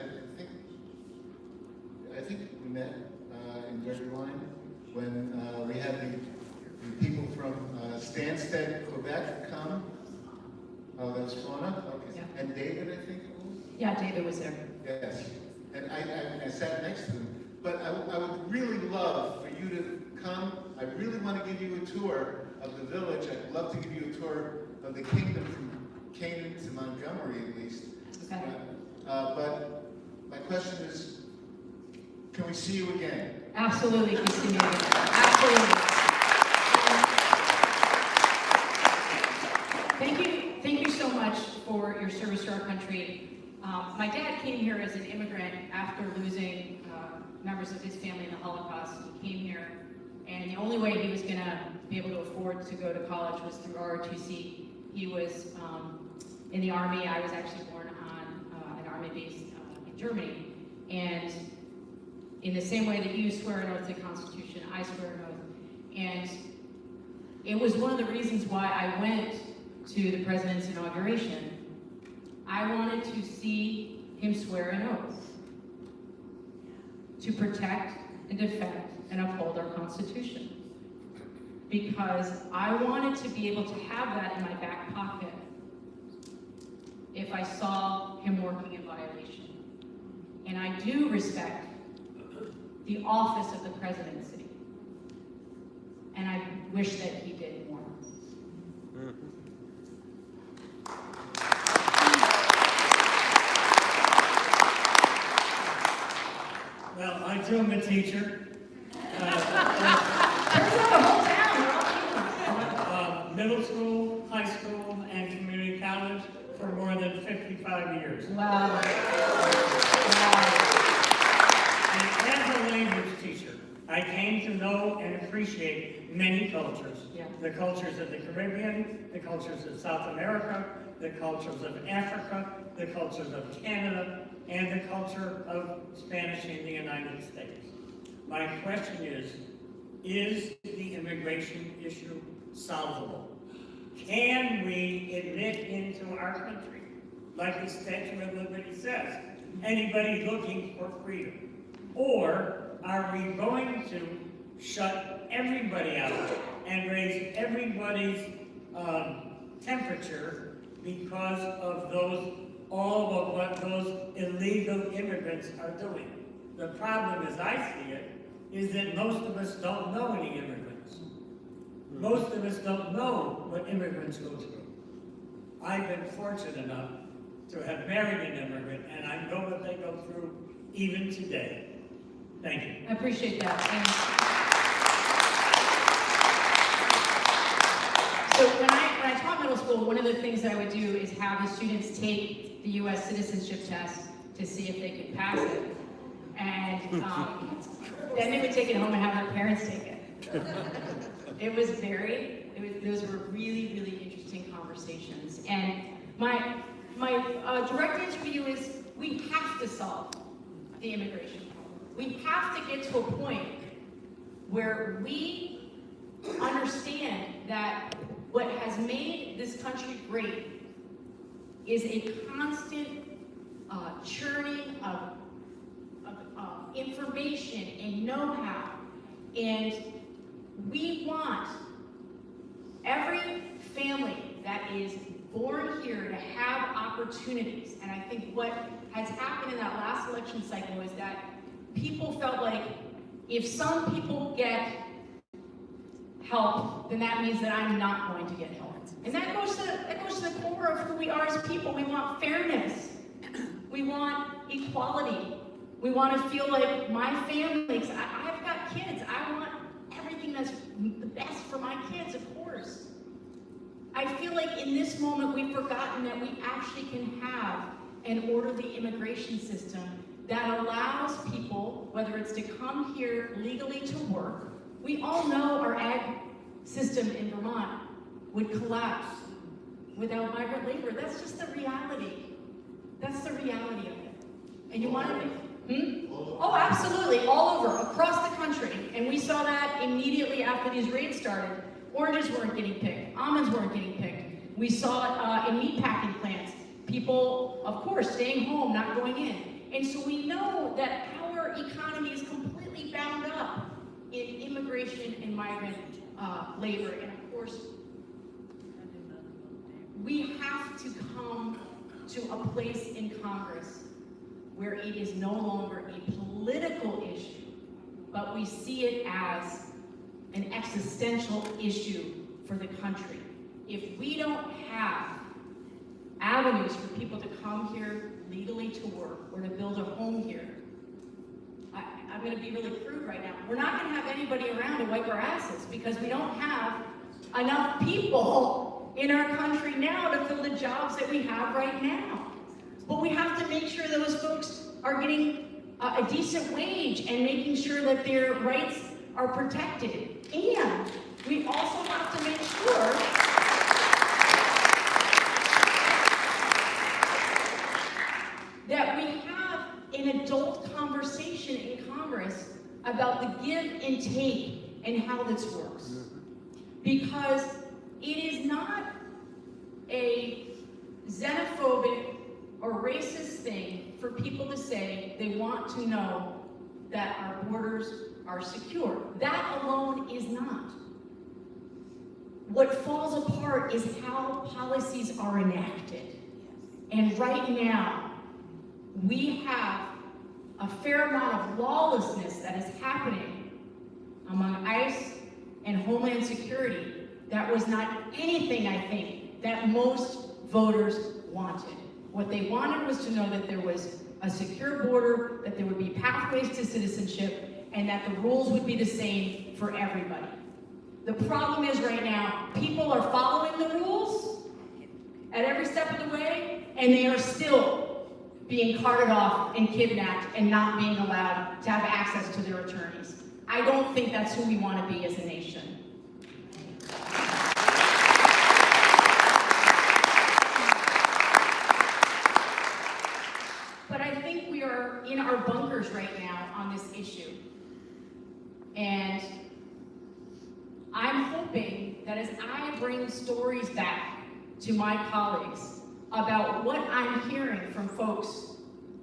I think we met in Derby Line, when we had the people from Stansted, Quebec come. Oh, that was Fauna? Okay. Yeah. And David, I think it was? Yeah, David was there. Yes. And I sat next to them. But I would really love for you to come. I really want to give you a tour of the village. I'd love to give you a tour of the kingdom from Canaan to Montgomery, at least. Okay. But my question is, can we see you again? Absolutely, Christina. Absolutely. Thank you so much for your service to our country. My dad came here as an immigrant after losing members of his family in the Holocaust. He came here, and the only way he was going to be able to afford to go to college was through ROTC. He was in the Army. I was actually born on an Army base in Germany. And in the same way that you swear an oath to the Constitution, I swear an oath. And it was one of the reasons why I went to the president's inauguration. I wanted to see him swear an oath to protect and defend and uphold our Constitution. Because I wanted to be able to have that in my back pocket if I saw him working in violation. And I do respect the office of the presidency. And I wish that he did more. Well, I too am a teacher. Middle school, high school, and community college for more than 55 years. Wow. And as a language teacher, I came to know and appreciate many cultures. Yeah. The cultures of the Caribbean, the cultures of South America, the cultures of Africa, the cultures of Canada, and the culture of Spanish in the United States. My question is the immigration issue solvable? Can we admit into our country, like the Statue of Liberty says, anybody looking for freedom? Or are we going to shut everybody out and raise everybody's temperature because of all of what those illegal immigrants are doing? The problem, as I see it, is that most of us don't know any immigrants. Most of us don't know what immigrants go through. I've been fortunate enough to have married an immigrant, and I know what they go through even today. Thank you. I appreciate that. So when I taught middle school, one of the things that I would do is have the students take the U.S. citizenship test to see if they could pass it. And then they would take it home and have their parents take it. Those were really, really interesting conversations. And my direct answer to you is we have to solve the immigration problem. We have to get to a point where we understand that what has made this country great is a constant churning of information and know-how. And we want every family that is born here to have opportunities. And I think what has happened in that last election cycle is that people felt like if some people get help, then that means that I'm not going to get help. And that goes to the core of who we are as people. We want fairness. We want equality. We want to feel like my family, I've got kids. I want everything that's the best for my kids, of course. I feel like in this moment we've forgotten that we actually can have an orderly immigration system that allows people, whether it's to come here legally to work. We all know our ag system in Vermont would collapse without migrant labor. That's just the reality. That's the reality of it. And you want to Oh, absolutely, all over, across the country. And we saw that immediately after these raids started. Oranges weren't getting picked, almonds weren't getting picked. We saw it in meatpacking plants. People, of course, staying home, not going in. And so we know that our economy is completely bound up in immigration and migrant labor. And of course, we have to come to a place in Congress where it is no longer a political issue, but we see it as an existential issue for the country. If we don't have avenues for people to come here legally to work or to build a home here, I'm going to be really crude right now. We're not going to have anybody around to wipe our asses because we don't have enough people in our country now to fill the jobs that we have right now. But we have to make sure those folks are getting a decent wage and making sure that their rights are protected. And we also have to make sure that we have an adult conversation in Congress about the give and take and how this works. Because it is not a xenophobic or racist thing for people to say they want to know that our borders are secure. That alone is not. What falls apart is how policies are enacted. And right now, we have a fair amount of lawlessness that is happening among ICE and Homeland Security that was not anything, I think, that most voters wanted. What they wanted was to know that there was a secure border, that there would be pathways to citizenship, and that the rules would be the same for everybody. The problem is right now, people are following the rules at every step of the way, and they are still being carted off and kidnapped and not being allowed to have access to their attorneys. I don't think that's who we want to be as a nation. But I think we are in our bunkers right now on this issue. And I'm hoping that as I bring stories back to my colleagues about what I'm hearing from folks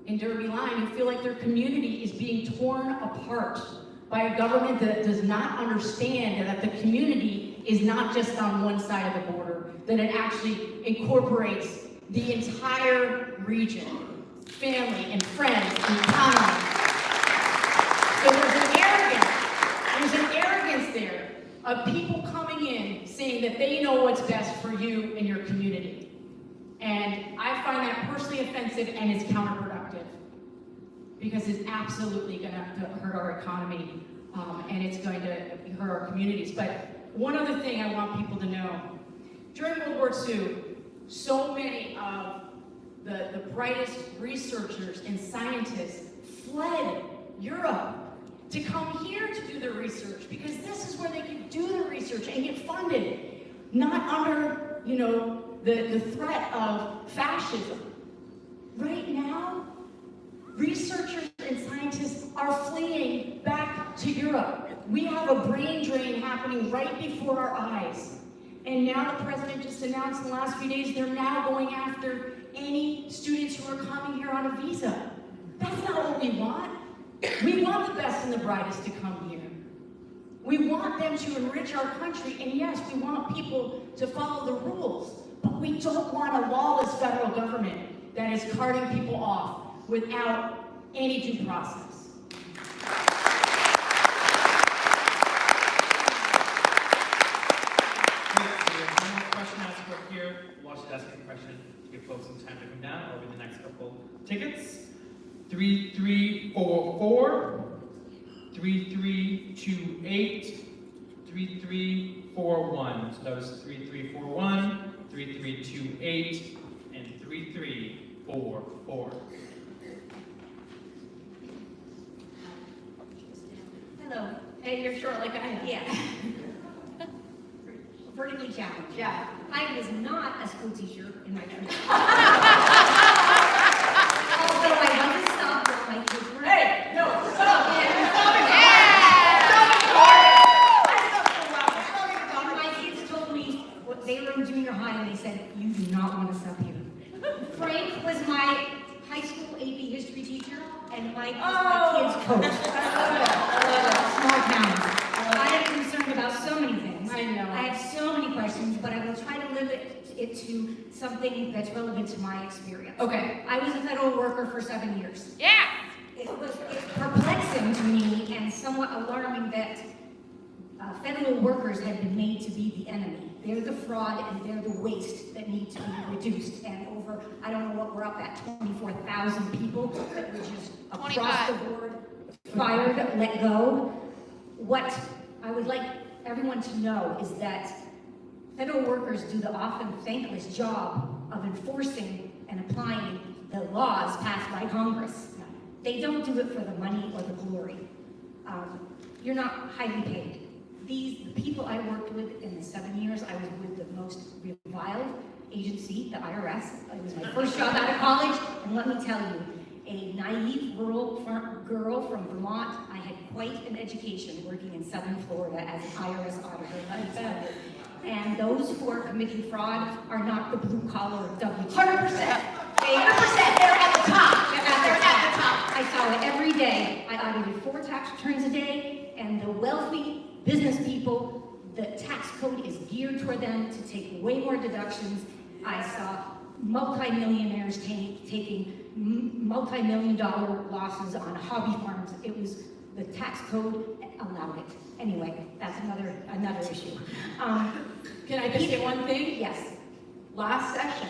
in Derby Line who feel like their community is being torn apart by a government that does not understand that the community is not just on one side of the border, that it actually incorporates the entire region, family and friends and economy. So there's an arrogance there of people coming in saying that they know what's best for you and your community. And I find that personally offensive and it's counterproductive because it's absolutely going to hurt our economy and it's going to hurt our communities. But one other thing I want people to know, during World War II, so many of the brightest researchers and scientists fled Europe to come here to do their research because this is where they could do the research and get funded, not under, the threat of fascism. Right now, researchers and scientists are fleeing back to Europe. We have a brain drain happening right before our eyes. And now the president just announced in the last few days they're now going after any students who are coming here on a visa. That's not what we want. We want the best and the brightest to come here. We want them to enrich our country, and yes, we want people to follow the rules, but we don't want a lawless federal government that is carting people off without any due process. Here, watch the asking question to give folks some time to come down over the next couple tickets. 3344, 3328, 3341. So that was 3341, 3328, and 3344. Hello. Hey, you're short like I am. Yeah. Vertically challenged. Yeah. I was not a school teacher in my career. Although I wasn't stopped while my kids were. Hey, no, stop. My kids told me they were in junior high and they said, "You do not want to stop here." Frank was my high school AP history teacher, and Mike was my kids' coach. Small towns. I am concerned about so many things. I know. I have so many questions, but I will try to limit it to something that's relevant to my experience. Okay. I was a federal worker for 7 years. Yeah. It's perplexing to me and somewhat alarming that federal workers have been made to be the enemy. They're the fraud and they're the waste that need to be reduced. And over, I don't know what we're up at, 24,000 people that were just across 25. the board fired, let go. What I would like everyone to know is that Federal workers do the often thankless job of enforcing and applying the laws passed by Congress. They don't do it for the money or the glory. You're not highly paid. The people I worked with in the 7 years I was with the most reviled agency, the IRS. It was my first job out of college, and let me tell you, a naive rural girl from Vermont, I had quite an education working in Southern Florida as an IRS auditor, let me tell you. And those who are committing fraud are not the blue collar W-2. 100%. 100%. They're at the top. They're at the top. I saw it every day. I audited 4 tax returns a day, and the wealthy business people, the tax code is geared toward them to take way more deductions. I saw multimillionaires taking multi-million-dollar losses on hobby farms. It was, the tax code allowed it. Anyway, that's another issue. Can I just say one thing? Yes. Last session,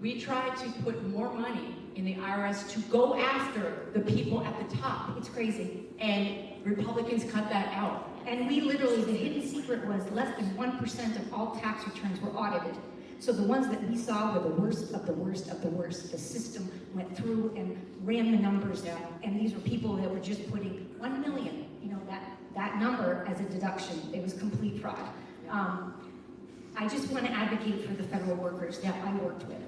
we tried to put more money in the IRS to go after the people at the top. It's crazy. And Republicans cut that out. And we literally, the hidden secret was less than 1% of all tax returns were audited. So the ones that we saw were the worst of the worst of the worst. The system went through and ran the numbers down. And these were people that were just putting 1 million, that number as a deduction. It was complete fraud. I just want to advocate for the federal workers that I worked with.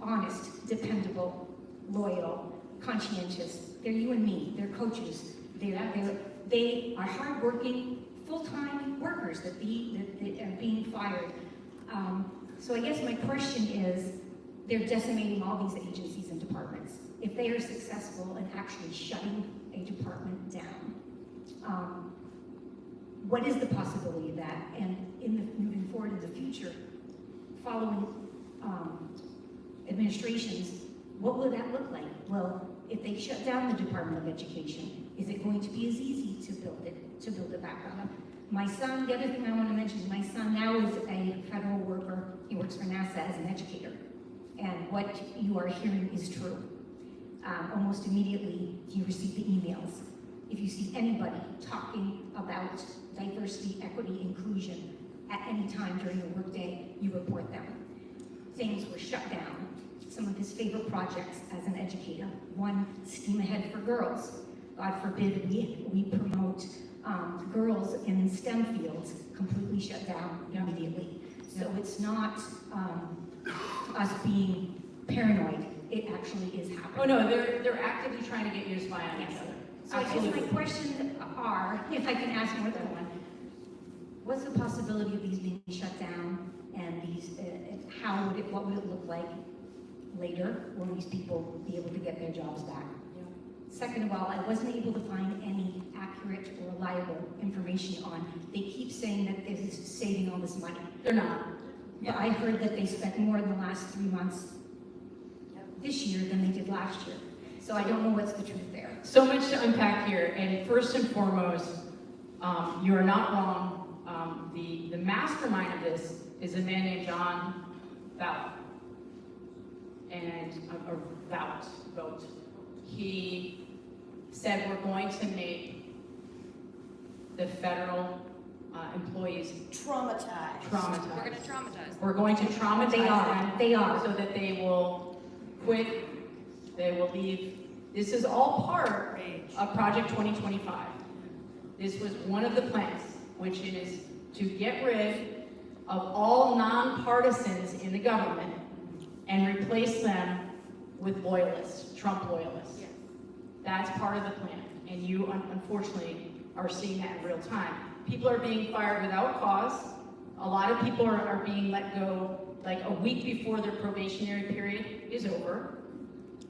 Honest, dependable, loyal, conscientious. They're you and me. They're coaches. They are hardworking, full-time workers that are being fired. So I guess my question is, they're decimating all these agencies and departments. If they are successful in actually shutting a department down, what is the possibility of that? And moving forward in the future, following administrations, what will that look like? Well, if they shut down the Department of Education, is it going to be as easy to build it back up? My son, the other thing I want to mention is my son now is a federal worker. He works for NASA as an educator. And what you are hearing is true. Almost immediately, you receive the emails. If you see anybody talking about diversity, equity, inclusion at any time during the workday, you report them. Things were shut down. Some of his favorite projects as an educator. One, Steam Ahead for Girls. God forbid we promote girls in STEM fields, completely shut down immediately. So it's not us being paranoid. It actually is happening. Oh no, they're actively trying to get you to spy on each other. So I guess my questions are, if I can ask more than one, what's the possibility of these being shut down, and what would it look like later? Will these people be able to get their jobs back? Yeah. Second of all, I wasn't able to find any accurate or reliable information on. They keep saying that this is saving all this money. They're not. But I heard that they spent more in the last 3 months this year than they did last year. So I don't know what's the truth there. So much to unpack here, and first and foremost, you are not wrong. The mastermind of this is a man named John Vogt, and Vogt. He said we're going to make the federal employees Traumatized. We're going to traumatize. We're going to traumatize them. They are. So that they will quit, they will leave. This is all part of Project 2025. This was one of the plans, which is to get rid of all nonpartisans in the government and replace them with loyalists, Trump loyalists. Yes. That's part of the plan, and you unfortunately are seeing that in real time. People are being fired without cause. A lot of people are being let go like a week before their probationary period is over,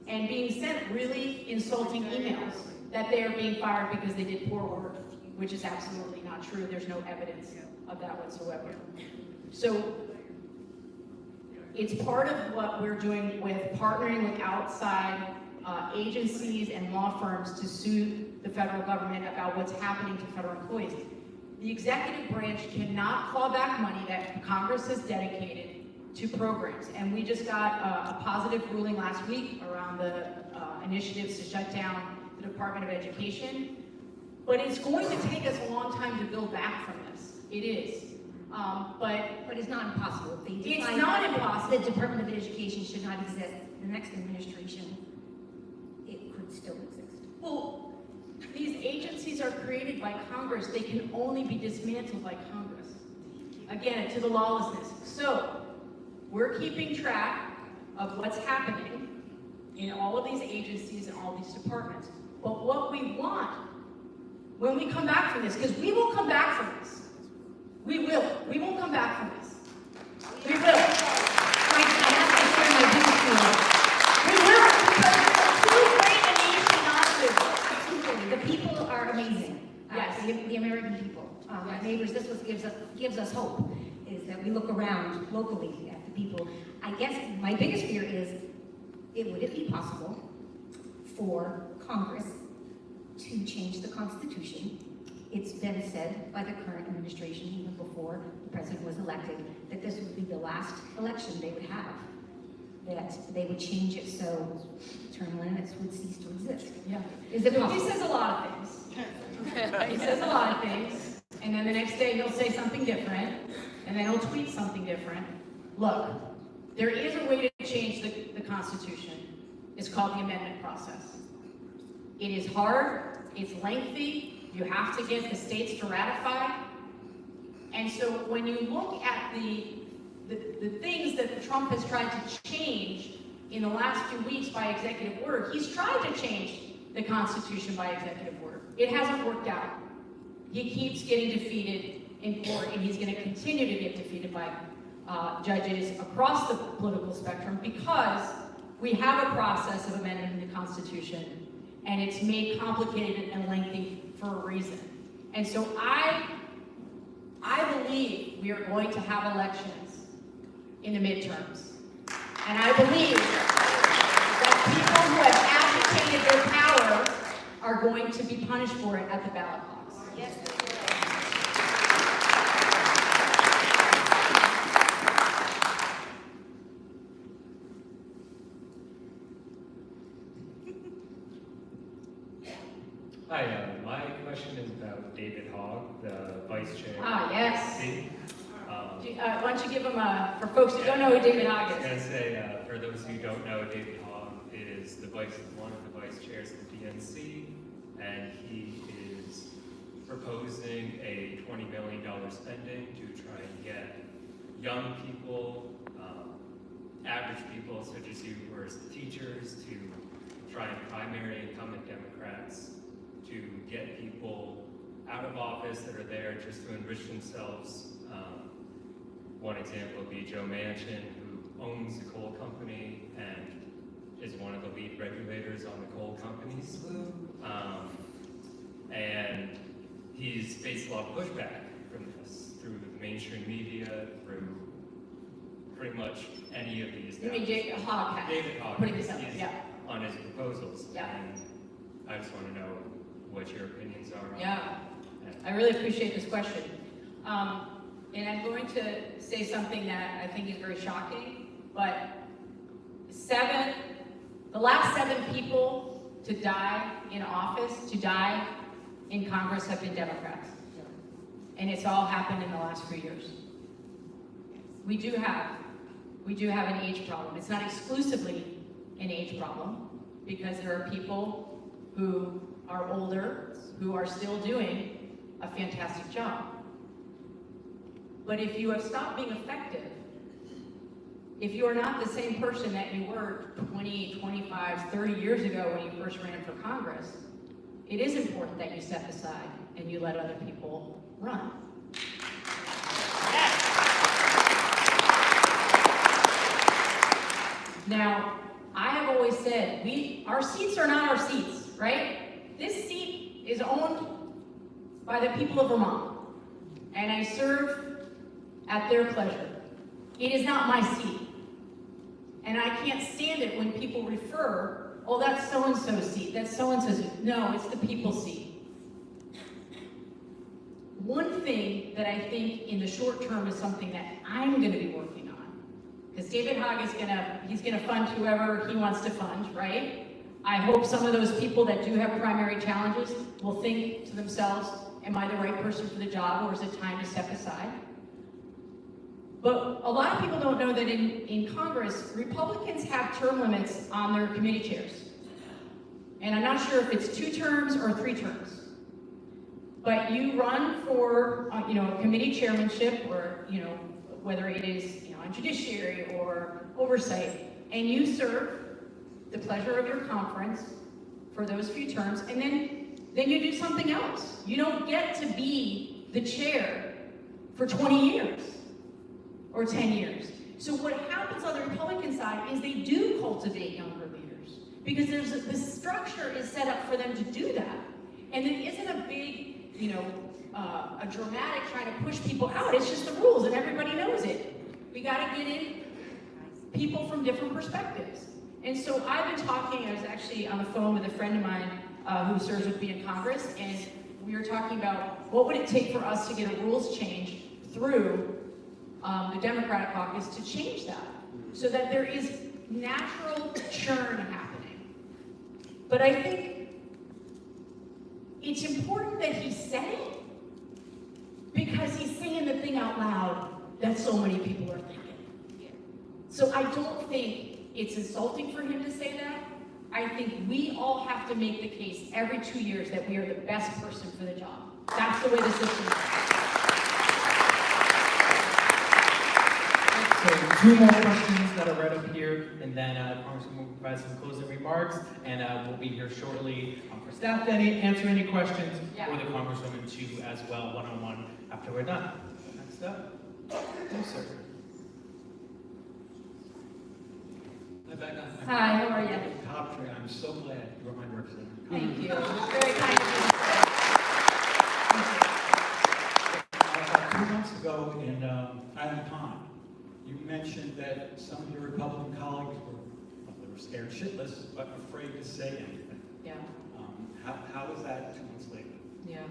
and being sent really insulting emails that they are being fired because they did poor work, which is absolutely not true. There's no evidence of that whatsoever. So it's part of what we're doing with partnering with outside agencies and law firms to sue the federal government about what's happening to federal employees. The executive branch cannot claw back money that Congress has dedicated to programs. And we just got a positive ruling last week around the initiatives to shut down the Department of Education. But it's going to take us a long time to build back from this. It is. But it's not impossible. If they It's decide not impossible. The Department of Education should not exist. The next administration, it could still exist. Well, these agencies are created by Congress. They can only be dismantled by Congress. Again, to the lawlessness. So, we're keeping track of what's happening in all of these agencies and all these departments. But what we want, when we come back from this, because we will come back from this. We will. We won't come back from this. We will. I have to share my biggest feeling. We will, because we're too great a nation not to. The people are amazing. Yes. The American people. My Yes. neighbors, this was gives us hope, is that we look around locally at the people. I guess my biggest fear is, would it be possible for Congress to change the Constitution? It's been said by the current administration, even before the president was elected, that this would be the last election they would have, that they would change it so term limits would cease to exist. Yeah. Is it So possible? he says a lot of things. He says a lot of things, and then the next day he'll say something different, and then he'll tweet something different. Look, there is a way to change the Constitution. It's called the amendment process. It is hard, it's lengthy, you have to get the states to ratify. And so when you look at the things that Trump has tried to change in the last few weeks by executive order, he's tried to change the Constitution by executive order. It hasn't worked out. He keeps getting defeated in court, and he's going to continue to get defeated by judges across the political spectrum because we have a process of amending the Constitution, and it's made complicated and lengthy for a reason. And so I believe we are going to have elections in the midterms. And I believe that people who have abdicated their power are going to be punished for it at the ballot box. Yes, Hi, my question is about David Hogg, the vice chair. Ah, yes. Um, Why don't you give them for folks who don't know who David Hogg I was is? going to say, for those who don't know, David Hogg is one of the vice chairs of the DNC, and he is proposing a $20 million spending to try and get young people, average people such as you who are teachers, to try and primary incumbent Democrats to get people out of office that are there just to enrich themselves. One example would be Joe Manchin, who owns the coal company and is one of the lead regulators on the coal companies. And he's faced a lot of pushback from this through the mainstream media, through pretty much any of these. You mean David Hogg? David Hogg, Putting this up, he's yeah. on his proposals. Yeah. And I just want to know what your opinions are on Yeah, that. I really appreciate this question. And I'm going to say something that I think is very shocking, but the last 7 people to die in office, to die in Congress have been Democrats. And it's all happened in the last few years. We do have an age problem. It's not exclusively an age problem, because there are people who are older, who are still doing a fantastic job. But if you have stopped being effective, if you are not the same person that you were 20, 25, 30 years ago when you first ran for Congress, it is important that you step aside and you let other people run. Now, I have always said, our seats are not our seats, right? This seat is owned by the people of Vermont, and I serve at their pleasure. It is not my seat. And I can't stand it when people refer, oh, that's so-and-so's seat, that's so-and-so's seat. No, it's the people's seat. One thing that I think in the short term is something that I'm gonna be working on, because David Hogg is he's gonna fund whoever he wants to fund, right? I hope some of those people that do have primary challenges will think to themselves, am I the right person for the job, or is it time to step aside? But a lot of people don't know that in Congress, Republicans have term limits on their committee chairs. And I'm not sure if it's 2 terms or 3 terms. But you run for, a committee chairmanship, or, whether it is, on judiciary or oversight, and you serve the pleasure of your conference for those few terms, and then you do something else. You don't get to be the chair for 20 years or 10 years. So what happens on the Republican side is they do cultivate younger leaders, because the structure is set up for them to do that. And it isn't a big, a dramatic trying to push people out. It's just the rules, and everybody knows it. We got to get in people from different perspectives. And so I've been talking, I was actually on the phone with a friend of mine who serves with me in Congress, and we were talking about what would it take for us to get a rules change through the Democratic caucus to change that, so that there is natural churn happening. But I think it's important that he said it, because he's saying the thing out loud that so many people are thinking. So I don't think it's insulting for him to say that. I think we all have to make the case every 2 years that we are the best person for the job. That's the way the system is. So 2 more questions that are right up here, and then Congressman will provide some closing remarks, and we'll be here shortly for staff to answer any questions, or the Congresswoman too as well, one-on-one after we're done. Next up. Yes, sir. Hi, Becca. Hi, how are you? I'm so glad you're my representative. Thank you. Very kind of you. About 2 months ago in Island Pond, you mentioned that some of your Republican colleagues were scared shitless, but afraid to say anything. Yeah. How is that 2 months later? Yeah.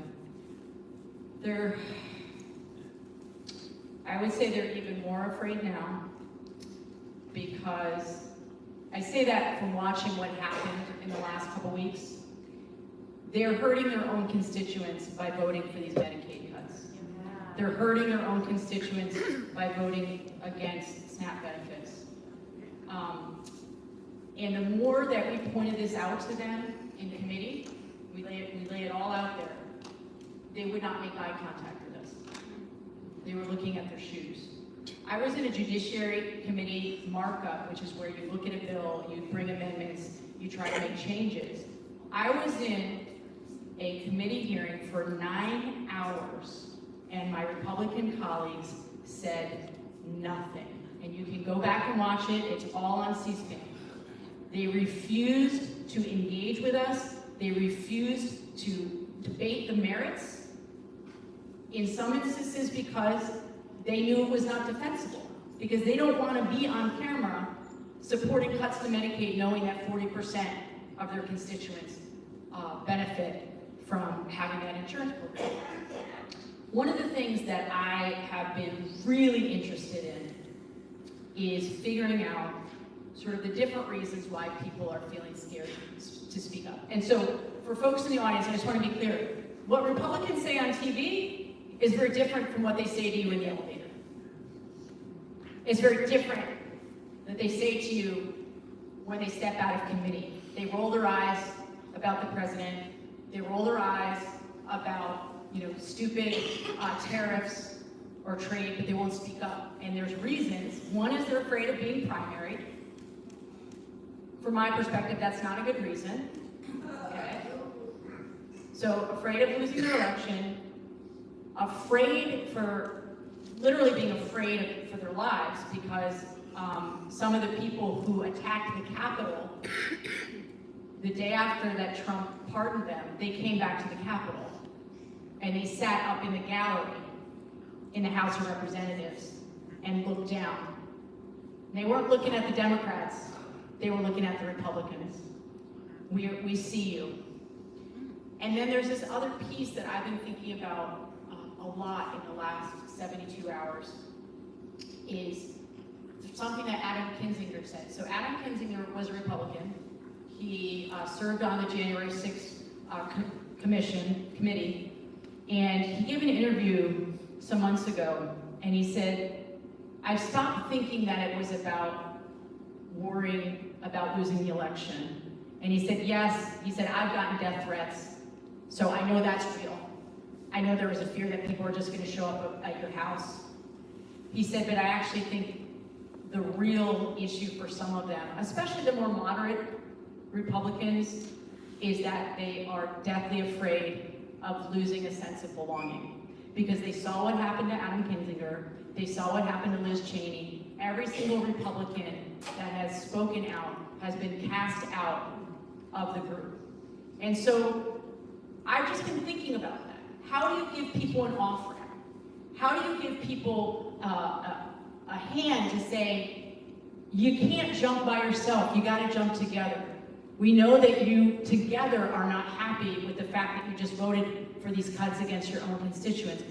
I would say they're even more afraid now, because I say that from watching what happened in the last couple weeks. They're hurting their own constituents by voting for these Medicaid cuts. They're hurting their own constituents by voting against SNAP benefits. And the more that we pointed this out to them in committee, we lay it all out there, they would not make eye contact with us. They were looking at their shoes. I was in a Judiciary Committee markup, which is where you look at a bill, you bring amendments, you try to make changes. I was in a committee hearing for 9 hours, and my Republican colleagues said nothing. And you can go back and watch it, it's all on C-SPAN. They refused to engage with us, they refused to debate the merits, in some instances because they knew it was not defensible, because they don't want to be on camera supporting cuts to Medicaid, knowing that 40% of their constituents benefit from having that insurance program. One of the things that I have been really interested in is figuring out sort of the different reasons why people are feeling scared to speak up. And so for folks in the audience, I just want to be clear, what Republicans say on TV is very different from what they say to you in the elevator. It's very different that they say to you when they step out of committee. They roll their eyes about the president. They roll their eyes about, stupid tariffs or trade, but they won't speak up. And there's reasons. One is they're afraid of being primaried. From my perspective, that's not a good reason. Okay. So afraid of losing their election, literally being afraid for their lives, because some of the people who attacked the Capitol the day after that Trump pardoned them, they came back to the Capitol and they sat up in the gallery in the House of Representatives and looked down. And they weren't looking at the Democrats, they were looking at the Republicans. We see you. And then there's this other piece that I've been thinking about a lot in the last 72 hours, is something that Adam Kinzinger said. So Adam Kinzinger was a Republican. He served on the January 6th committee, and he gave an interview some months ago, and he said, "I've stopped thinking that it was about worrying about losing the election." And he said, yes, he said, "I've gotten death threats, so I know that's real. I know there was a fear that people were just gonna show up at your house." He said, "But I actually think the real issue for some of them, especially the more moderate Republicans, is that they are deathly afraid of losing a sense of belonging. Because they saw what happened to Adam Kinzinger, they saw what happened to Liz Cheney. Every single Republican that has spoken out has been cast out of the group. And so I've just been thinking about that. How do you give people an off-ramp? How do you give people a hand to say, you can't jump by yourself, you gotta jump together. We know that you together are not happy with the fact that you just voted for these cuts against your own constituents.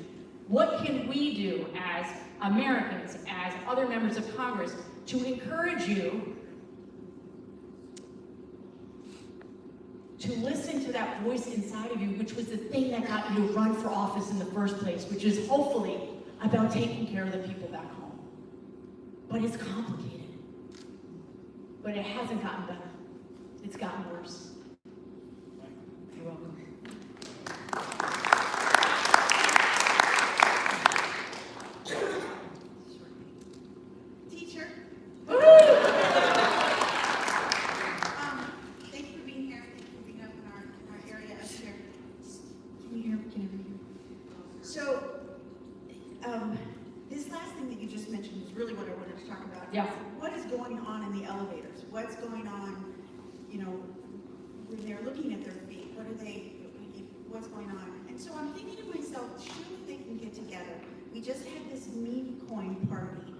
What can we do as Americans, as other members of Congress, to encourage you to listen to that voice inside of you, which was the thing that got you to run for office in the first place, which is hopefully about taking care of the people back home. But it's complicated. But it hasn't gotten better. It's gotten worse. You're welcome. Teacher. Thank you for being here. Thank you for being up in our area up here. Can you hear me? Can you hear me? So, this last thing that you just mentioned is really what I wanted to talk about. Yeah. What is going on in the elevators? What's going on, when they're looking at their feet? What's going on? And so I'm thinking to myself, surely they can get together. We just had this meme coin party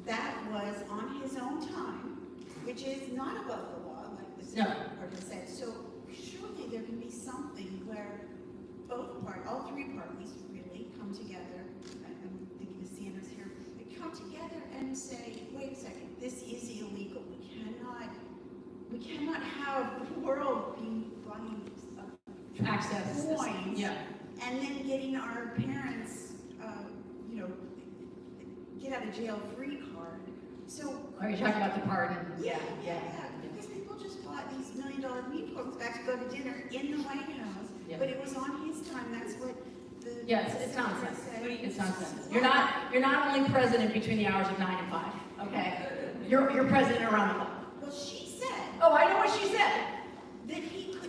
that was on his own time, which is not above the law, like the Supreme Court has said. So surely there can be something where all three parties really come together. I'm thinking of Sanders here. They come together and say, wait a second, this is illegal. We cannot have the world being buying Access. coins, Yeah. and then getting our parents, get out of jail free card. So. Are you talking about the pardon? Yeah. Because people just bought these $1 million meme coins back to go to dinner in the White House, but it was on his time. That's what the. Yes, it's nonsense. It's nonsense. You're not only president between the hours of 9 and 5. Okay. You're president around the clock. Well, she said. Oh, I know what she said. That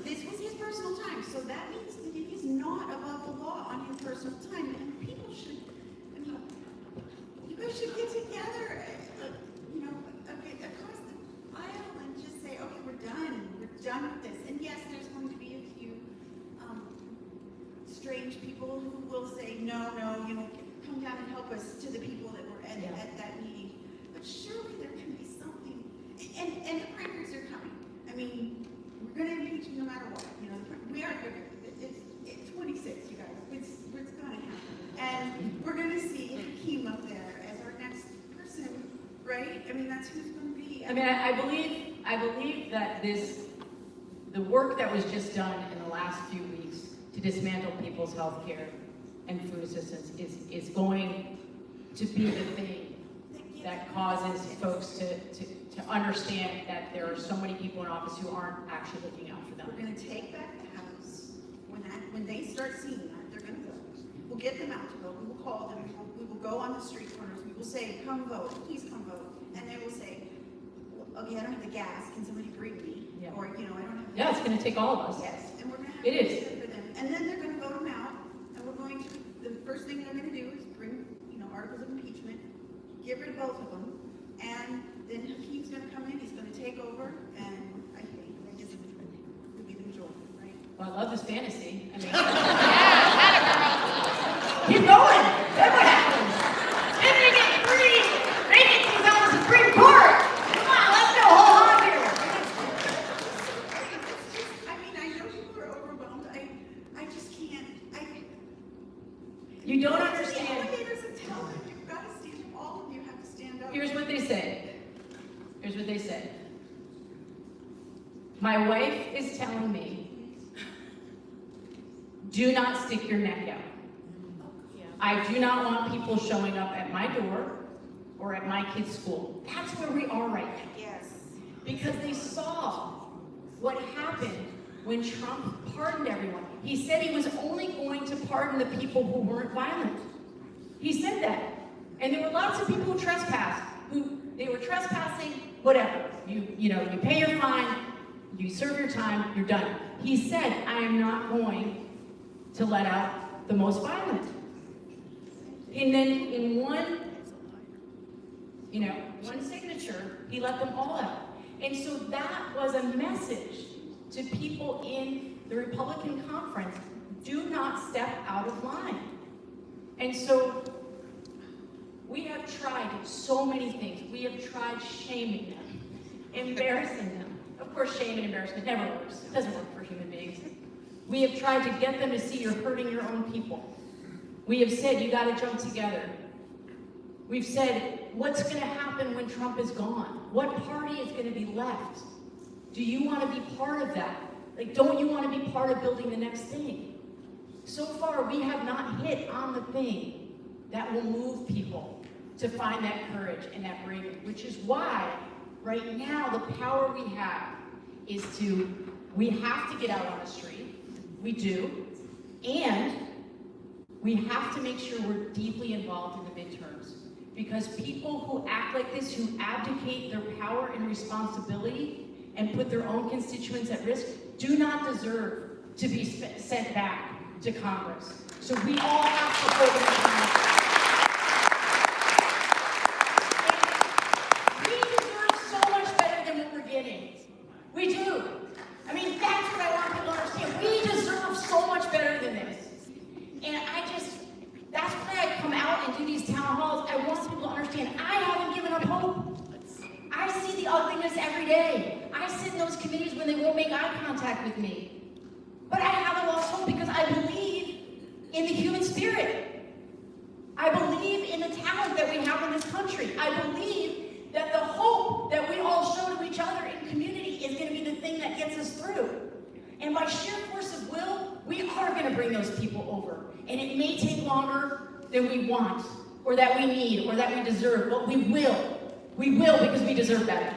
this was his personal time, so that means that it is not above the law on his personal time, and people should, you guys should get together, across the aisle and just say, okay, we're done with this. And yes, there's going to be a few strange people who will say, no, come down and help us, to the people that were at that meeting. But surely there can be something, and the primaries are coming. I mean, we're going to impeach him no matter what. We are going to. It's 26, you guys. It's going to happen. And we're going to see Hakeem up there as our next person, right? I mean, that's who's going to be. I mean, I believe that the work that was just done in the last few weeks to dismantle people's health care and food assistance is going to be the thing that causes folks to understand that there are so many people in office who aren't actually looking out for them. We're going to take back the House. When they start seeing that, they're going to vote. We'll get them out to vote. We will call them. We will go on the street corners. We will say, come vote. Please come vote. And they will say, okay, I don't have the gas. Can somebody bring me? Yeah. Or, I don't have the Yeah, it's going to take all of us. Yes, and we're going to have It to is. sit for them. And then they're going to vote them out. And we're going to, the first thing they're going to do is bring, articles of impeachment, get rid of both of them. And then Hakeem's going to come in, he's going to take over, and I just would enjoy it, right? Well, I love this fantasy. I mean, keep going. Then what happens? Then they get 3 vacancies on the Supreme Court. Come on, let's go. Hold on here. I know people are overwhelmed. I just can't. You don't The understand. elevators and tell them you've got to stand up. All of you have to stand up. Here's what they say. My wife is telling me, do not stick your neck out. I do not want people showing up at my door or at my kid's school. That's where we are right now. Yes. Because they saw what happened when Trump pardoned everyone. He said he was only going to pardon the people who weren't violent. He said that. And there were lots of people who trespassed, they were trespassing, whatever. You pay your fine, you serve your time, you're done. He said, I am not going to let out the most violent. And then in one signature, he let them all out. And so that was a message to people in the Republican conference, do not step out of line. And so we have tried so many things. We have tried shaming them, embarrassing them. Of course, shame and embarrassment never works. It doesn't work for human beings. We have tried to get them to see you're hurting your own people. We have said you gotta jump together. We've said, what's gonna happen when Trump is gone? What party is gonna be left? Do you wanna be part of that? Like, don't you wanna be part of building the next thing? So far, we have not hit on the thing that will move people to find that courage and that bravery, which is why right now the power we have is we have to get out on the street, we do, and we have to make sure we're deeply involved in the midterms. Because people who act like this, who abdicate their power and responsibility and put their own constituents at risk, do not deserve to be sent back to Congress. So we all have to hold them accountable. We deserve so much better than what we're getting. We do. I mean, that's what I want people to understand. We deserve so much better than this. And that's why I come out and do these town halls. I want people to understand I haven't given up hope. I see the ugliness every day. I sit in those committees when they won't make eye contact with me. But I haven't lost hope because I believe in the human spirit. I believe in the talent that we have in this country. I believe that the hope that we all show to each other in community is going to be the thing that gets us through. And by sheer force of will, we are going to bring those people over. And it may take longer than we want, or that we need, or that we deserve, but we will. We will, because we deserve better.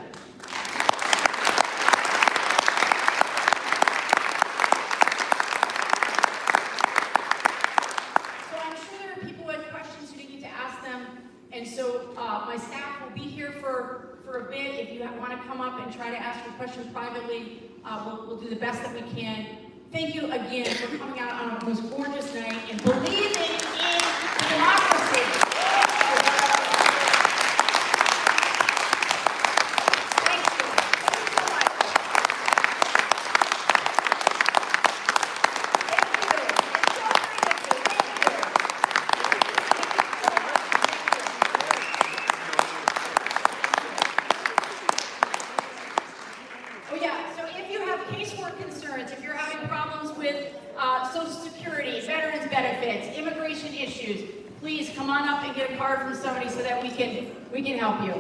So I'm sure there are people who had questions who didn't get to ask them, and so my staff will be here for a bit. If you want to come up and try to ask your questions privately, we'll do the best that we can. Thank you again for coming out on a most gorgeous night and believing in democracy. Thank you. Thank you so much. Thank you. It's so great of you. Thank you. Oh yeah, so if you have casework concerns, if you're having problems with Social Security, veterans benefits, immigration issues, please come on up and get a card from somebody so that we can help you.